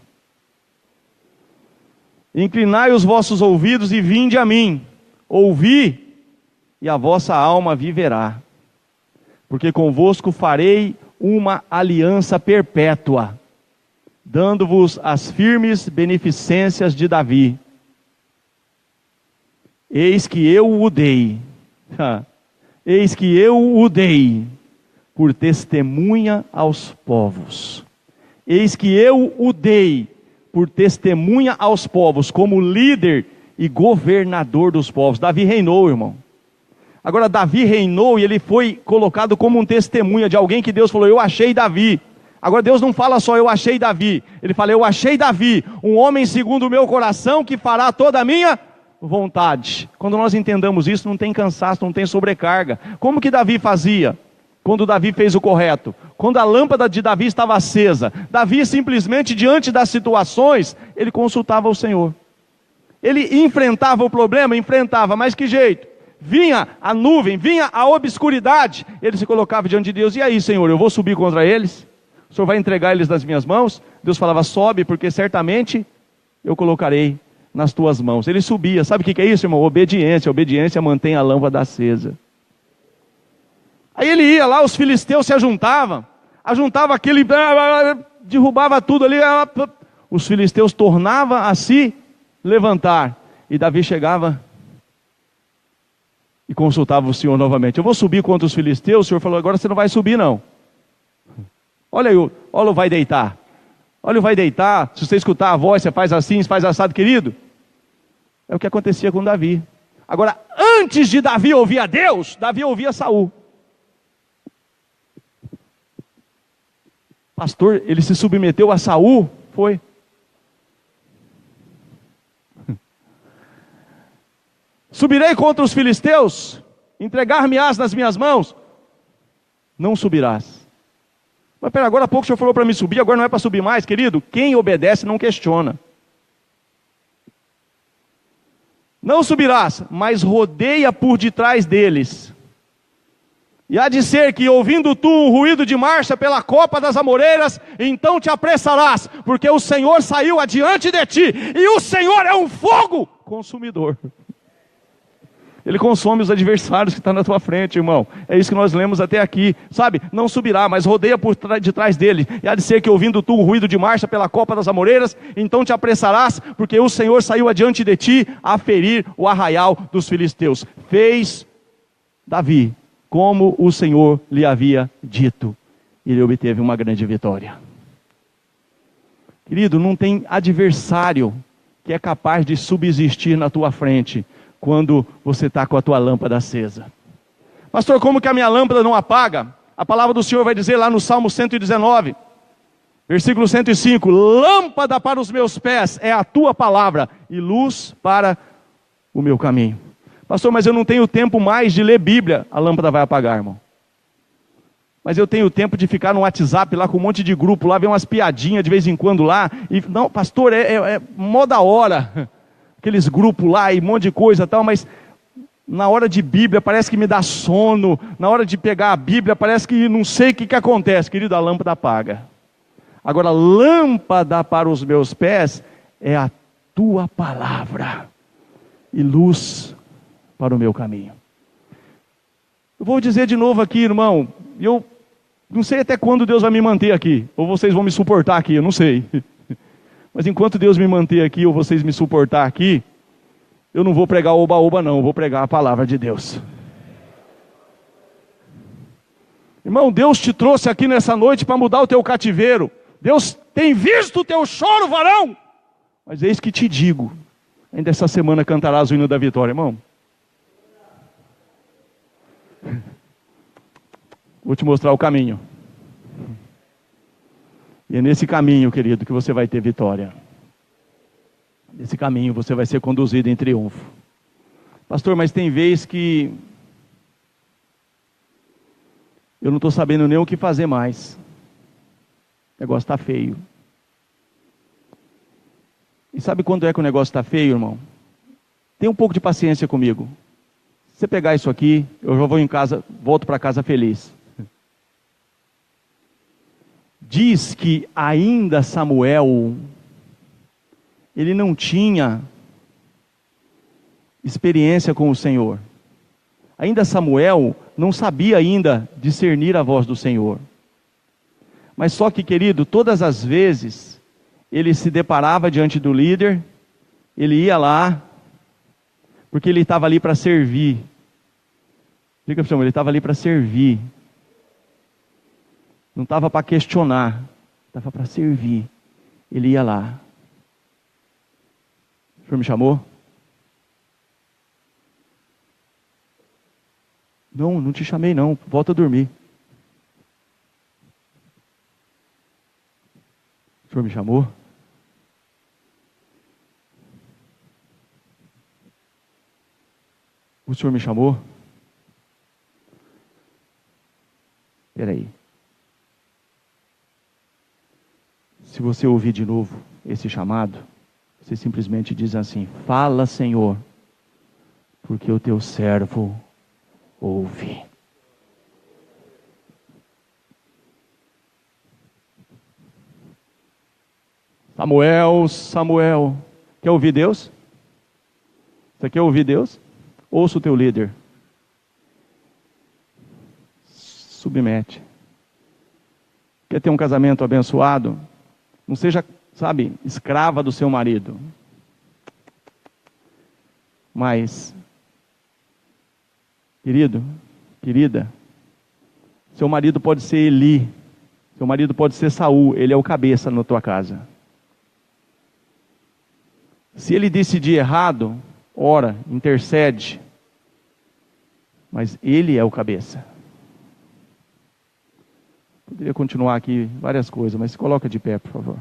Inclinai os vossos ouvidos e vinde a mim. Ouvi e a vossa alma viverá. Porque convosco farei uma aliança perpétua, dando-vos as firmes beneficências de Davi. Eis que eu o dei, eis que eu o dei, por testemunha aos povos. Eis que eu o dei, por testemunha aos povos, como líder e governador dos povos. Davi reinou, irmão. Agora Davi reinou e ele foi colocado como um testemunha de alguém que Deus falou, eu achei Davi. Agora Deus não fala só, eu achei Davi. Ele fala, eu achei Davi, um homem segundo o meu coração, que fará toda a minha vontade. Quando nós entendamos isso, não tem cansaço, não tem sobrecarga. Como que Davi fazia? Quando Davi fez o correto, quando a lâmpada de Davi estava acesa, Davi simplesmente diante das situações, ele consultava o Senhor. Ele enfrentava o problema, enfrentava, mas que jeito? Vinha a nuvem, vinha a obscuridade, ele se colocava diante de Deus, e aí Senhor, eu vou subir contra eles? O Senhor vai entregar eles nas minhas mãos? Deus falava, sobe, porque certamente eu colocarei nas tuas mãos. Ele subia, sabe o que é isso, irmão? Obediência, obediência mantém a lâmpada acesa. Aí ele ia lá, os filisteus se ajuntavam aquele, derrubava tudo ali, os filisteus tornavam a se levantar, e Davi chegava e consultava o Senhor novamente, eu vou subir contra os filisteus, o Senhor falou, agora você não vai subir não, olha aí, olha o vai deitar, se você escutar a voz, você faz assim, faz assado, querido, é o que acontecia com Davi. Agora, antes de Davi ouvir a Deus, Davi ouvia Saul. Pastor, ele se submeteu a Saul? Foi. Subirei contra os filisteus? Entregar-me-ás nas minhas mãos? Não subirás. Mas pera, agora há pouco o Senhor falou para me subir, agora não é para subir mais, querido? Quem obedece não questiona. Não subirás, mas rodeia por detrás deles. E há de ser que, ouvindo tu um ruído de marcha pela copa das amoreiras, então te apressarás, porque o Senhor saiu adiante de ti, e o Senhor é um fogo consumidor. Ele consome os adversários que estão na tua frente, irmão. É isso que nós lemos até aqui, sabe? Não subirá, mas rodeia por detrás dele. E há de ser que, ouvindo tu um ruído de marcha pela copa das amoreiras, então te apressarás, porque o Senhor saiu adiante de ti a ferir o arraial dos filisteus. Fez Davi como o Senhor lhe havia dito. E ele obteve uma grande vitória. Querido, não tem adversário que é capaz de subsistir na tua frente quando você está com a tua lâmpada acesa. Pastor, como que a minha lâmpada não apaga? A palavra do Senhor vai dizer lá no Salmo 119, versículo 105, lâmpada para os meus pés é a tua palavra e luz para o meu caminho. Pastor, mas eu não tenho tempo mais de ler Bíblia. A lâmpada vai apagar, irmão. Mas eu tenho tempo de ficar no WhatsApp lá com um monte de grupo, lá ver umas piadinhas de vez em quando lá. E não, pastor, é mó da hora. Aqueles grupos lá e um monte de coisa e tal, mas na hora de Bíblia parece que me dá sono. Na hora de pegar a Bíblia parece que não sei o que acontece. Querido, a lâmpada apaga. Agora, lâmpada para os meus pés é a tua palavra e luz para o meu caminho. Eu vou dizer de novo aqui, irmão, eu não sei até quando Deus vai me manter aqui, ou vocês vão me suportar aqui, eu não sei. Mas enquanto Deus me manter aqui, ou vocês me suportar aqui, eu não vou pregar oba-oba não, eu vou pregar a palavra de Deus. Irmão, Deus te trouxe aqui nessa noite para mudar o teu cativeiro. Deus tem visto o teu choro, varão. Mas eis que te digo, ainda essa semana cantarás o hino da vitória, irmão. Vou te mostrar o caminho. E é nesse caminho, querido, que você vai ter vitória. Nesse caminho você vai ser conduzido em triunfo. Pastor, mas tem vez que eu não estou sabendo nem o que fazer mais. O negócio está feio. E sabe quando é que o negócio está feio, irmão? Tenha um pouco de paciência comigo. Se você pegar isso aqui, eu já vou em casa, volto para casa feliz. Diz que ainda Samuel, ele não tinha experiência com o Senhor. ainda Samuel não sabia ainda discernir a voz do Senhor. Mas só que, querido, todas as vezes ele se deparava diante do líder, ele ia lá, porque ele estava ali para servir. Diga para o senhor, ele estava ali para servir. Não estava para questionar, estava para servir. Ele ia lá. O senhor me chamou? Não, não te chamei não, volta a dormir. O senhor me chamou? O senhor me chamou? Espera aí. Se você ouvir de novo esse chamado, você simplesmente diz assim: fala, Senhor, porque o teu servo ouve. Samuel, Samuel. Quer ouvir Deus? Você quer ouvir Deus? Ouça o teu líder. Submete. Quer ter um casamento abençoado? Não seja, sabe, escrava do seu marido. Mas, querido, querida, seu marido pode ser Eli, seu marido pode ser Saul, ele é o cabeça na tua casa. Se ele decidir errado, ora, intercede, mas ele é o cabeça. Poderia continuar aqui várias coisas, mas se coloca de pé, por favor.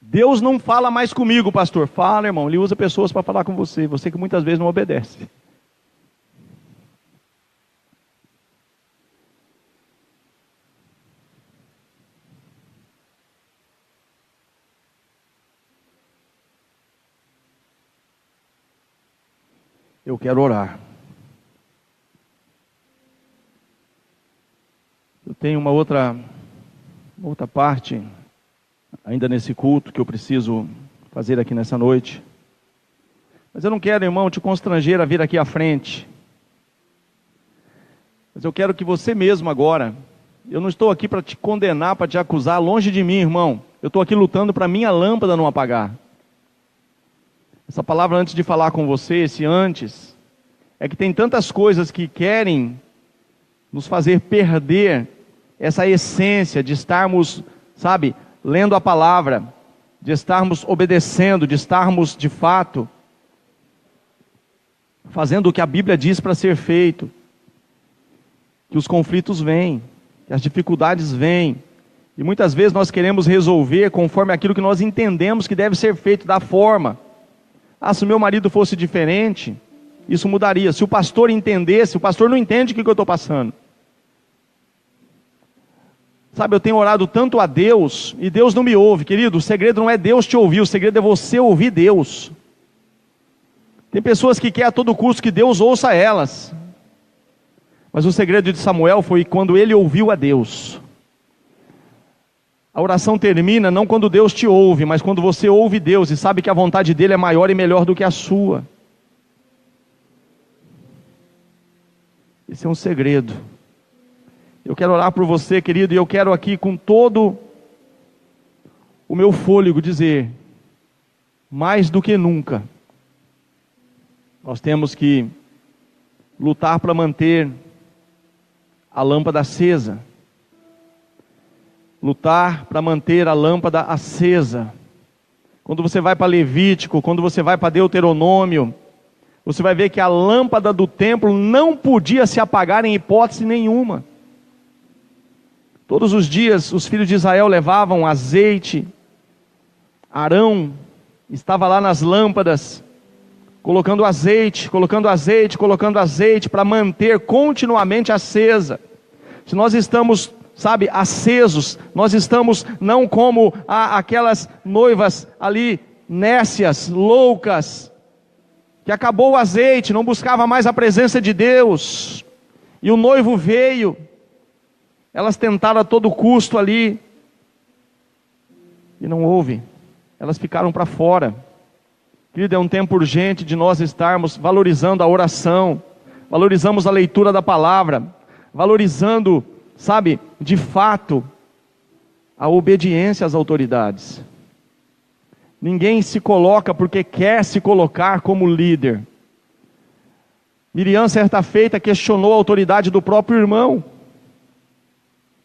Deus não fala mais comigo, pastor. Fala, irmão. Ele usa pessoas para falar com você. Você que muitas vezes não obedece. Eu quero orar. Eu tenho uma outra parte, ainda nesse culto, que eu preciso fazer aqui nessa noite. Mas eu não quero, irmão, te constranger a vir aqui à frente. Mas eu quero que você mesmo agora, eu não estou aqui para te condenar, para te acusar, longe de mim, irmão. Eu estou aqui lutando para minha lâmpada não apagar. Essa palavra, antes de falar com você, esse antes, é que tem tantas coisas que querem nos fazer perder essa essência de estarmos, sabe, lendo a palavra, de estarmos obedecendo, de estarmos, de fato, fazendo o que a Bíblia diz para ser feito. Que os conflitos vêm, que as dificuldades vêm, e muitas vezes nós queremos resolver conforme aquilo que nós entendemos que deve ser feito, da forma. Ah, se o meu marido fosse diferente, isso mudaria. Se o pastor entendesse, o pastor não entende o que eu estou passando. Sabe, eu tenho orado tanto a Deus, e Deus não me ouve. Querido, o segredo não é Deus te ouvir, o segredo é você ouvir Deus. Tem pessoas que querem a todo custo que Deus ouça elas. Mas o segredo de Samuel foi quando ele ouviu a Deus. A oração termina não quando Deus te ouve, mas quando você ouve Deus e sabe que a vontade dele é maior e melhor do que a sua. Esse é um segredo. Eu quero orar por você, querido, e eu quero aqui com todo o meu fôlego dizer, mais do que nunca, nós temos que lutar para manter a lâmpada acesa. Lutar para manter a lâmpada acesa. Quando você vai para Levítico, quando você vai para Deuteronômio, você vai ver que a lâmpada do templo não podia se apagar em hipótese nenhuma. Todos os dias os filhos de Israel levavam azeite. Arão estava lá nas lâmpadas, colocando azeite, para manter continuamente acesa. Se nós estamos, acesos, nós estamos não como aquelas noivas ali nécias, loucas, que acabou o azeite, não buscava mais a presença de Deus, e o noivo veio. Elas tentaram a todo custo ali, e não houve, elas ficaram para fora. Querido, é um tempo urgente de nós estarmos valorizando a oração, valorizamos a leitura da palavra, valorizando, sabe, de fato, a obediência às autoridades. Ninguém se coloca porque quer se colocar como líder. Miriam, certa feita, questionou a autoridade do próprio irmão.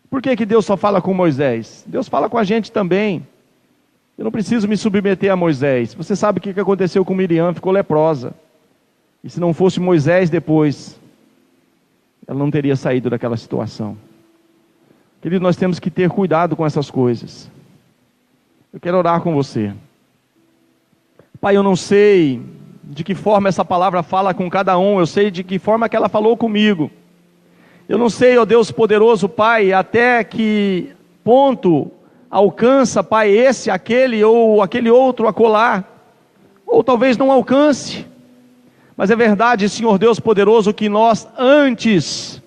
Por que Deus só fala com Moisés? Deus fala com a gente também. Eu não preciso me submeter a Moisés. Você sabe o que aconteceu com Miriam? Ficou leprosa. E se não fosse Moisés depois, ela não teria saído daquela situação. Querido, nós temos que ter cuidado com essas coisas. Eu quero orar com você. Pai, eu não sei de que forma essa palavra fala com cada um, eu sei de que forma que ela falou comigo. Eu não sei, ó Deus poderoso, Pai, até que ponto alcança, Pai, esse, aquele ou aquele outro acolá, ou talvez não alcance. Mas é verdade, Senhor Deus poderoso, que nós antes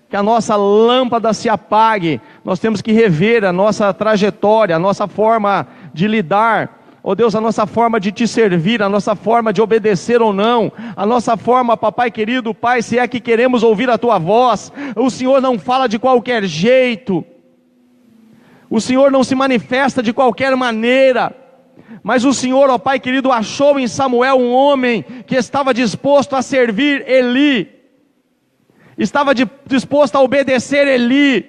que a nossa lâmpada se apague, nós temos que rever a nossa trajetória, a nossa forma de lidar, ó Deus, a nossa forma de te servir, a nossa forma de obedecer ou não, a nossa forma, papai querido, Pai, se é que queremos ouvir a tua voz. O Senhor não fala de qualquer jeito, o Senhor não se manifesta de qualquer maneira, mas o Senhor, ó Pai querido, achou em Samuel um homem que estava disposto a servir Eli, estava disposto a obedecer Eli,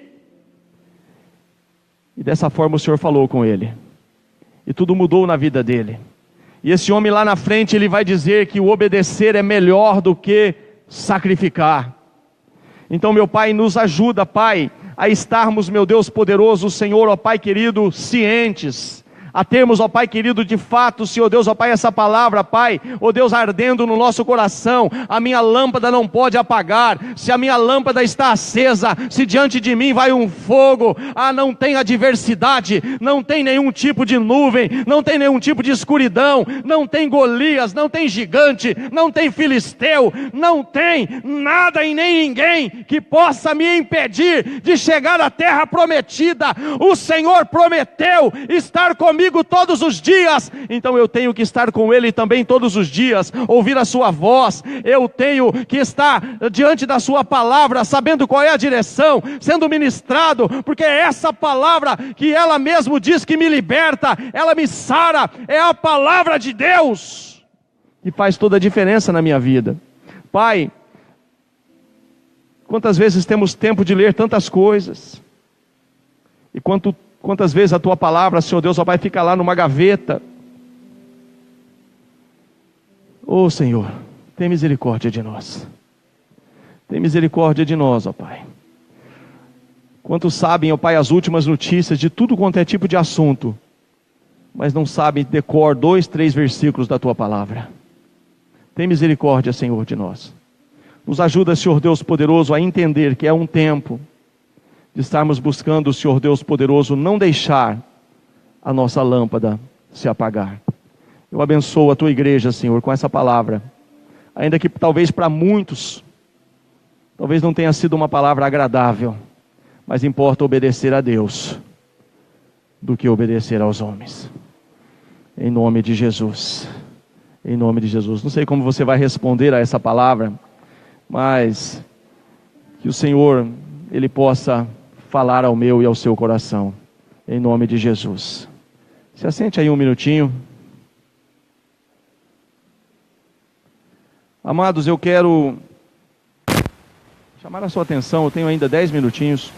e dessa forma o Senhor falou com ele, e tudo mudou na vida dele. E esse homem lá na frente, ele vai dizer que o obedecer é melhor do que sacrificar. Então, meu Pai, nos ajuda, Pai, a estarmos, meu Deus poderoso, Senhor, ó Pai querido, cientes, a termos, ó Pai querido, de fato, Senhor Deus, ó Pai, essa palavra, Pai, ó Deus, ardendo no nosso coração. A minha lâmpada não pode apagar. Se a minha lâmpada está acesa, se diante de mim vai um fogo, não tem adversidade, não tem nenhum tipo de nuvem, não tem nenhum tipo de escuridão, não tem Golias, não tem gigante, não tem filisteu, não tem nada e nem ninguém que possa me impedir de chegar à terra prometida. O Senhor prometeu estar comigo todos os dias, então eu tenho que estar com Ele também todos os dias, ouvir a sua voz. Eu tenho que estar diante da sua palavra, sabendo qual é a direção, sendo ministrado, porque é essa palavra que ela mesmo diz que me liberta, ela me sara. É a palavra de Deus que faz toda a diferença na minha vida. Pai, quantas vezes temos tempo de ler tantas coisas, e quantas vezes a tua palavra, Senhor Deus, ó Pai, fica lá numa gaveta. Ô Senhor, tem misericórdia de nós. Tem misericórdia de nós, ó Pai. Quantos sabem, ó Pai, as últimas notícias de tudo quanto é tipo de assunto, mas não sabem decor 2, 3 versículos da tua palavra. Tem misericórdia, Senhor, de nós. Nos ajuda, Senhor Deus poderoso, a entender que é um tempo de estarmos buscando o Senhor Deus poderoso, não deixar a nossa lâmpada se apagar. Eu abençoo a tua igreja, Senhor, com essa palavra, ainda que talvez para muitos, talvez não tenha sido uma palavra agradável, mas importa obedecer a Deus, do que obedecer aos homens, em nome de Jesus, em nome de Jesus. Não sei como você vai responder a essa palavra, mas que o Senhor, Ele possa falar ao meu e ao seu coração, em nome de Jesus. Se assente aí um minutinho. Amados, eu quero chamar a sua atenção, eu tenho ainda 10 minutinhos.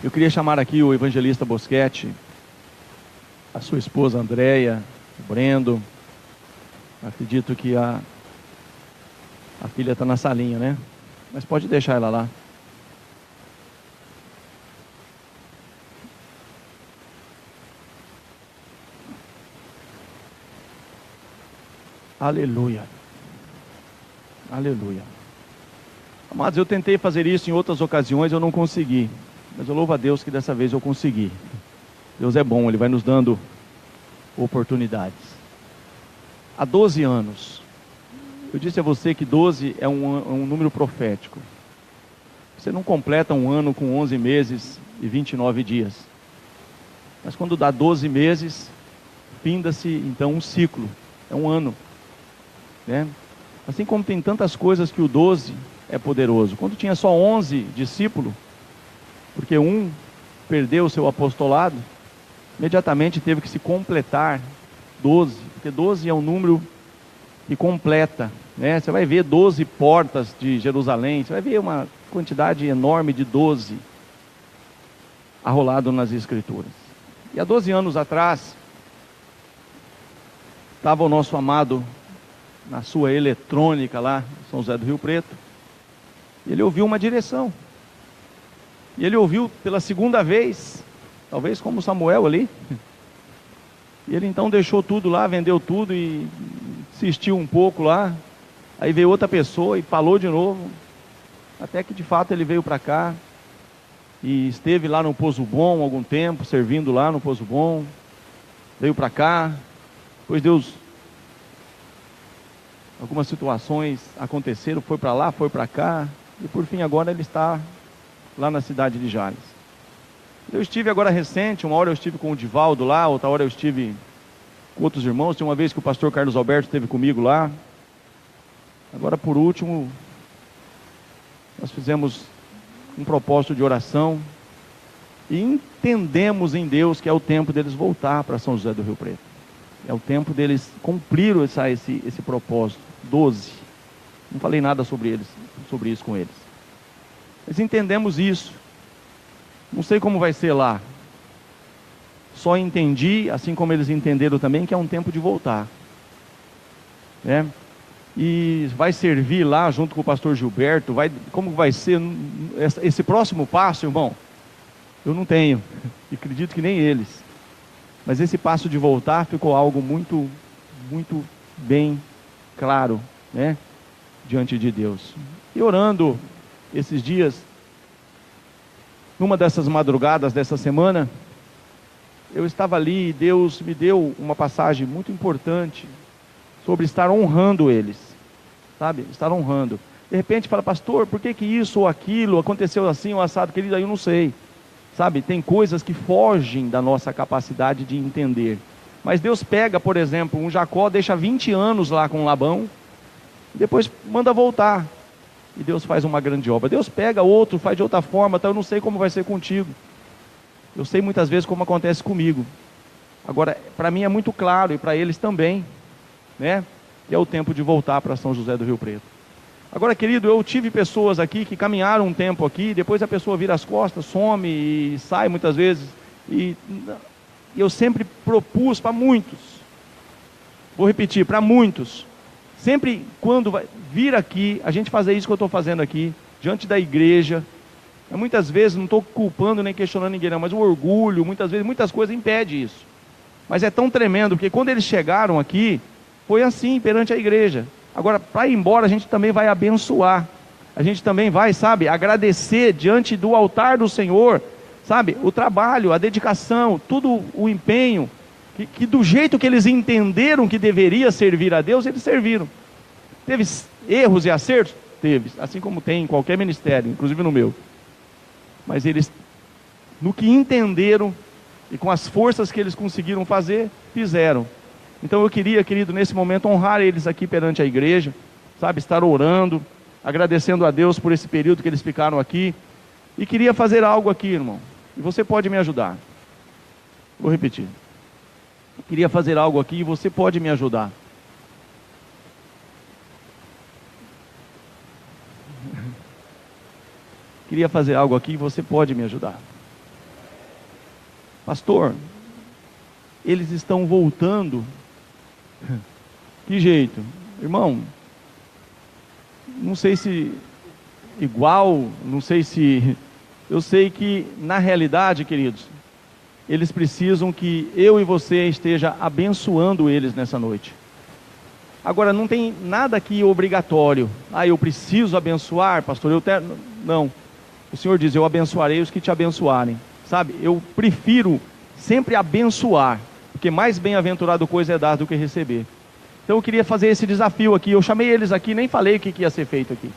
Eu queria chamar aqui o evangelista Bosquete, a sua esposa Andréia, o Brendo. Acredito que a filha está na salinha, né? Mas pode deixar ela lá. Aleluia. Aleluia. Amados, eu tentei fazer isso em outras ocasiões, eu não consegui. Mas eu louvo a Deus que dessa vez eu consegui. Deus é bom, Ele vai nos dando oportunidades. Há 12 anos, eu disse a você que 12 é um número profético. Você não completa um ano com 11 meses e 29 dias. Mas quando dá 12 meses, finda-se então um ciclo, é um ano, né? Assim como tem tantas coisas que o 12 é poderoso. Quando tinha só 11 discípulos, porque um perdeu o seu apostolado, imediatamente teve que se completar 12, porque 12 é um número que completa, né? Você vai ver 12 portas de Jerusalém, você vai ver uma quantidade enorme de 12 arrolado nas Escrituras. E há 12 anos atrás, estava o nosso amado na sua eletrônica lá, em São José do Rio Preto, e ele ouviu uma direção. E ele ouviu pela segunda vez, talvez como Samuel ali. E ele então deixou tudo lá, vendeu tudo e insistiu um pouco lá. Aí veio outra pessoa e falou de novo, até que de fato ele veio para cá e esteve lá no Poço Bom algum tempo, servindo lá no Poço Bom. Veio para cá, depois Deus, algumas situações aconteceram, foi para lá, foi para cá, e por fim agora ele está lá na cidade de Jales. Eu estive agora recente, uma hora eu estive com o Divaldo lá, outra hora eu estive com outros irmãos, tinha uma vez que o pastor Carlos Alberto esteve comigo lá. Agora por último, nós fizemos um propósito de oração e entendemos em Deus que é o tempo deles voltar para São José do Rio Preto. É o tempo deles cumprir esse propósito. 12. Não falei nada sobre isso com eles. Mas entendemos isso. Não sei como vai ser lá. Só entendi, assim como eles entenderam também, que é um tempo de voltar, né? E vai servir lá junto com o pastor Gilberto. Como vai ser esse próximo passo, irmão? Eu não tenho. E acredito que nem eles. Mas esse passo de voltar ficou algo muito, muito bem claro, né? Diante de Deus. E orando esses dias, numa dessas madrugadas dessa semana, eu estava ali e Deus me deu uma passagem muito importante sobre estar honrando eles, sabe? Estar honrando. De repente fala, pastor, por que isso ou aquilo aconteceu assim ou assado, querido? Aí eu não sei, sabe? Tem coisas que fogem da nossa capacidade de entender. Mas Deus pega, por exemplo, um Jacó, deixa 20 anos lá com Labão, depois manda voltar. E Deus faz uma grande obra. Deus pega outro, faz de outra forma, então eu não sei como vai ser contigo. Eu sei muitas vezes como acontece comigo. Agora, para mim é muito claro, e para eles também, né? Que é o tempo de voltar para São José do Rio Preto. Agora, querido, eu tive pessoas aqui que caminharam um tempo aqui, depois a pessoa vira as costas, some e sai muitas vezes. E eu sempre propus para muitos, vou repetir, para muitos, sempre quando vai vir aqui, a gente fazer isso que eu estou fazendo aqui, diante da igreja. Muitas vezes, não estou culpando nem questionando ninguém não, mas o orgulho, muitas vezes, muitas coisas impede isso. Mas é tão tremendo, porque quando eles chegaram aqui, foi assim, perante a igreja. Agora, para ir embora, a gente também vai abençoar. A gente também vai, sabe, agradecer diante do altar do Senhor, sabe, o trabalho, a dedicação, tudo o empenho, que do jeito que eles entenderam que deveria servir a Deus, eles serviram. Teve erros e acertos? Teve, assim como tem em qualquer ministério, inclusive no meu. Mas eles, no que entenderam e com as forças que eles conseguiram fazer, fizeram. Então eu queria, querido, nesse momento honrar eles aqui perante a igreja, sabe, estar orando, agradecendo a Deus por esse período que eles ficaram aqui. E queria fazer algo aqui, irmão, e você pode me ajudar. Vou repetir. Queria fazer algo aqui e você pode me ajudar. Queria fazer algo aqui e você pode me ajudar. Pastor, eles estão voltando. Que jeito? Irmão, não sei se igual, não sei se... Eu sei que, na realidade, queridos, eles precisam que eu e você esteja abençoando eles nessa noite. Agora, não tem nada aqui obrigatório. Eu preciso abençoar, pastor, Não. O Senhor diz: eu abençoarei os que te abençoarem. Sabe, eu prefiro sempre abençoar, porque mais bem-aventurado coisa é dar do que receber. Então eu queria fazer esse desafio aqui. Eu chamei eles aqui, nem falei o que ia ser feito aqui,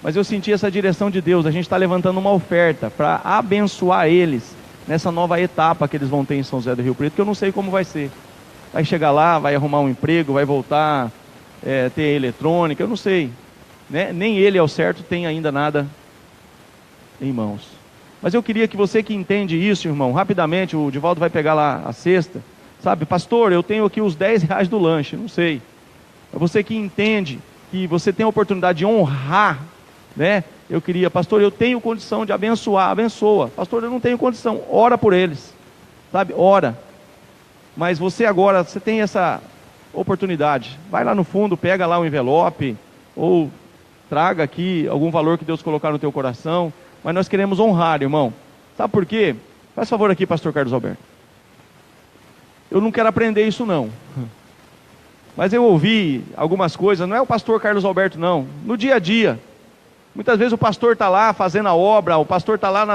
mas eu senti essa direção de Deus. A gente está levantando uma oferta para abençoar eles nessa nova etapa que eles vão ter em São José do Rio Preto, que eu não sei como vai ser. Vai chegar lá, vai arrumar um emprego, vai voltar, ter eletrônica, eu não sei, né? Nem ele ao certo tem ainda nada em mãos. Mas eu queria que você que entende isso, irmão, rapidamente, o Divaldo vai pegar lá a cesta, sabe, pastor, eu tenho aqui os 10 reais do lanche, não sei. É você que entende que você tem a oportunidade de honrar, né? Eu queria, pastor, eu tenho condição de abençoar, abençoa. Pastor, eu não tenho condição, ora por eles, sabe, ora. Mas você agora, você tem essa oportunidade, vai lá no fundo, pega lá um envelope, ou traga aqui algum valor que Deus colocar no teu coração. Mas nós queremos honrar, irmão. Sabe por quê? Faz favor aqui, pastor Carlos Alberto. Eu não quero aprender isso não. Mas eu ouvi algumas coisas, não é o pastor Carlos Alberto não, no dia a dia. Muitas vezes o pastor está lá fazendo a obra, o pastor está lá,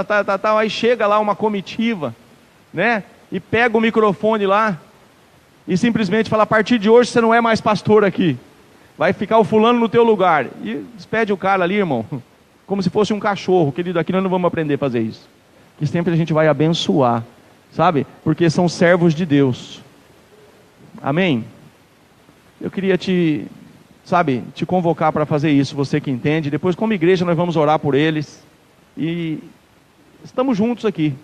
aí chega lá uma comitiva, né? E pega o microfone lá e simplesmente fala: a partir de hoje você não é mais pastor aqui. Vai ficar o fulano no teu lugar. E despede o cara ali, irmão, como se fosse um cachorro. Querido, aqui nós não vamos aprender a fazer isso. Que sempre a gente vai abençoar, sabe? Porque são servos de Deus. Amém? Eu queria te convocar para fazer isso, você que entende. Depois, como igreja, nós vamos orar por eles. E estamos juntos aqui,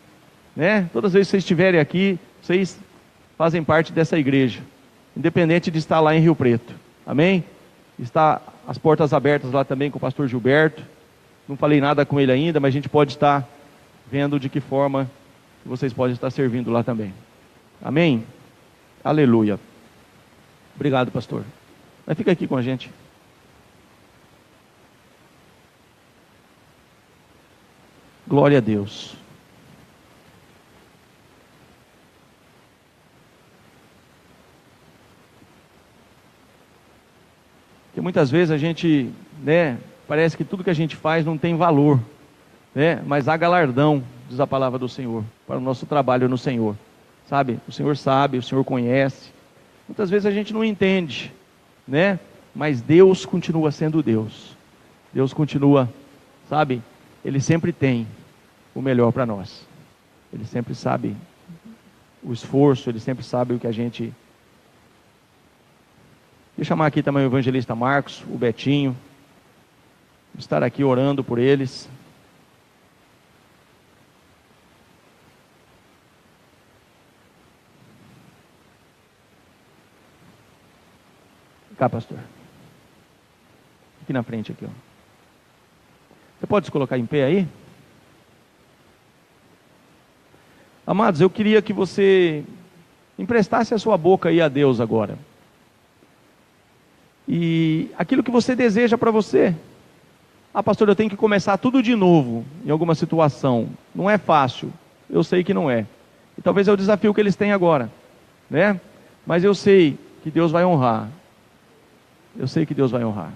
né? Todas as vezes que vocês estiverem aqui, vocês fazem parte dessa igreja, independente de estar lá em Rio Preto. Amém? Está as portas abertas lá também com o pastor Gilberto. Não falei nada com ele ainda, mas a gente pode estar vendo de que forma vocês podem estar servindo lá também. Amém? Aleluia. Obrigado, pastor. Mas fica aqui com a gente. Glória a Deus. Porque muitas vezes a gente, né, parece que tudo que a gente faz não tem valor, né? Mas há galardão, diz a palavra do Senhor, para o nosso trabalho no Senhor. Sabe? O Senhor sabe, o Senhor conhece. Muitas vezes a gente não entende, né? Mas Deus continua sendo Deus. Deus continua, sabe? Ele sempre tem o melhor para nós. Ele sempre sabe o esforço, Ele sempre sabe o que a gente... Deixa eu chamar aqui também o evangelista Marcos, o Betinho, estar aqui orando por eles. Cá, pastor. Aqui na frente, aqui, ó. Você pode se colocar em pé aí? Amados, eu queria que você emprestasse a sua boca aí a Deus agora. E aquilo que você deseja para você. Ah, pastor, eu tenho que começar tudo de novo em alguma situação. Não é fácil. Eu sei que não é. E talvez é o desafio que eles têm agora, né? Mas eu sei que Deus vai honrar. Eu sei que Deus vai honrar.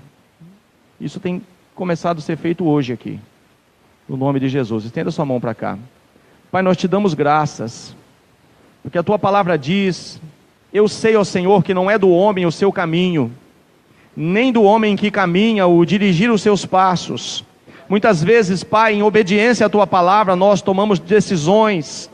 Isso tem começado a ser feito hoje aqui. No nome de Jesus. Estenda sua mão para cá. Pai, nós te damos graças. Porque a tua palavra diz: eu sei, ó Senhor, que não é do homem o seu caminho, nem do homem que caminha o dirigir os seus passos. Muitas vezes, Pai, em obediência à tua palavra, nós tomamos decisões.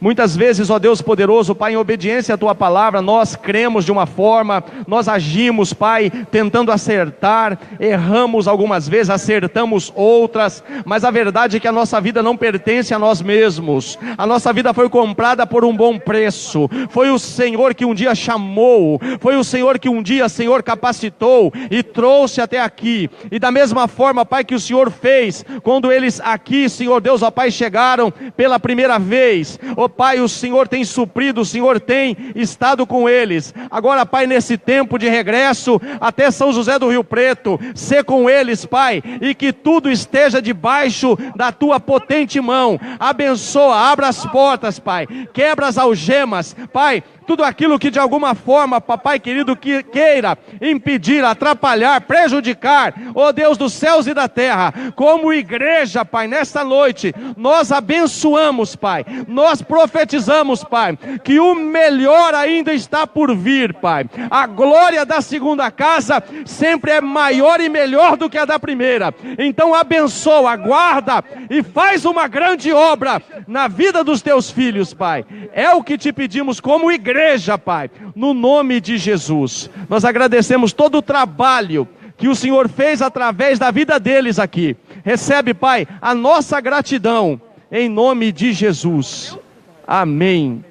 Muitas vezes, ó Deus poderoso, Pai, em obediência à tua palavra, nós cremos de uma forma, nós agimos, Pai, tentando acertar, erramos algumas vezes, acertamos outras, mas a verdade é que a nossa vida não pertence a nós mesmos. A nossa vida foi comprada por um bom preço. Foi o Senhor que um dia chamou, foi o Senhor que um dia, Senhor, capacitou e trouxe até aqui. E da mesma forma, Pai, que o Senhor fez quando eles aqui, Senhor Deus, ó Pai, chegaram pela primeira vez. Ó Pai, o Senhor tem suprido, o Senhor tem estado com eles. Agora, Pai, nesse tempo de regresso até São José do Rio Preto, sê com eles, Pai, e que tudo esteja debaixo da tua potente mão. Abençoa, abra as portas, Pai, quebra as algemas, Pai, tudo aquilo que de alguma forma, papai querido, que queira impedir, atrapalhar, prejudicar, ó Deus dos céus e da terra, como igreja, Pai, nesta noite, nós abençoamos, Pai, nós profetizamos, Pai, que o melhor ainda está por vir, Pai. A glória da segunda casa sempre é maior e melhor do que a da primeira. Então abençoa, guarda e faz uma grande obra na vida dos teus filhos, Pai. É o que te pedimos como igreja, Pai, no nome de Jesus. Nós agradecemos todo o trabalho que o Senhor fez através da vida deles aqui. Recebe, Pai, a nossa gratidão, em nome de Jesus. Amém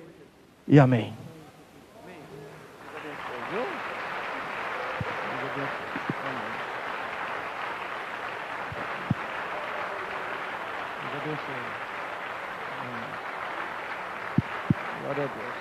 e amém. Glória a Deus.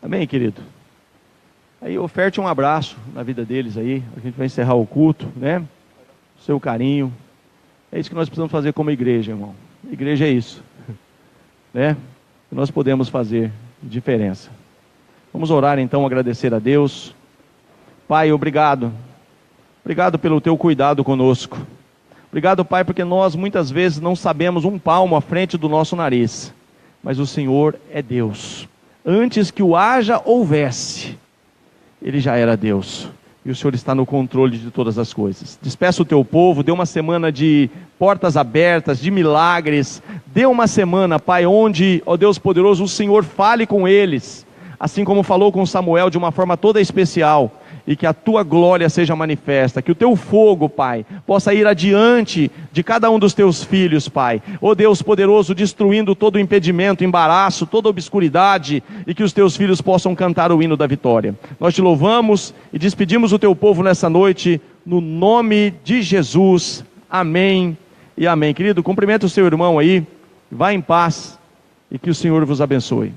Amém, querido? Aí oferte um abraço na vida deles aí, a gente vai encerrar o culto, né? Seu carinho. É isso que nós precisamos fazer como igreja, irmão. Igreja é isso, né? Nós podemos fazer diferença. Vamos orar então, agradecer a Deus. Pai, obrigado. Obrigado pelo teu cuidado conosco. Obrigado, Pai, porque nós muitas vezes não sabemos um palmo à frente do nosso nariz, mas o Senhor é Deus. Antes que o haja houvesse, Ele já era Deus, e o Senhor está no controle de todas as coisas. Despeça o teu povo, dê uma semana de portas abertas, de milagres, dê uma semana, Pai, onde, ó Deus poderoso, o Senhor fale com eles, assim como falou com Samuel de uma forma toda especial, e que a tua glória seja manifesta, que o teu fogo, Pai, possa ir adiante de cada um dos teus filhos, Pai, ó Deus poderoso, destruindo todo o impedimento, embaraço, toda obscuridade, e que os teus filhos possam cantar o hino da vitória. Nós te louvamos e despedimos o teu povo nessa noite, no nome de Jesus, amém e amém. Querido, cumprimenta o seu irmão aí, vá em paz, e que o Senhor vos abençoe.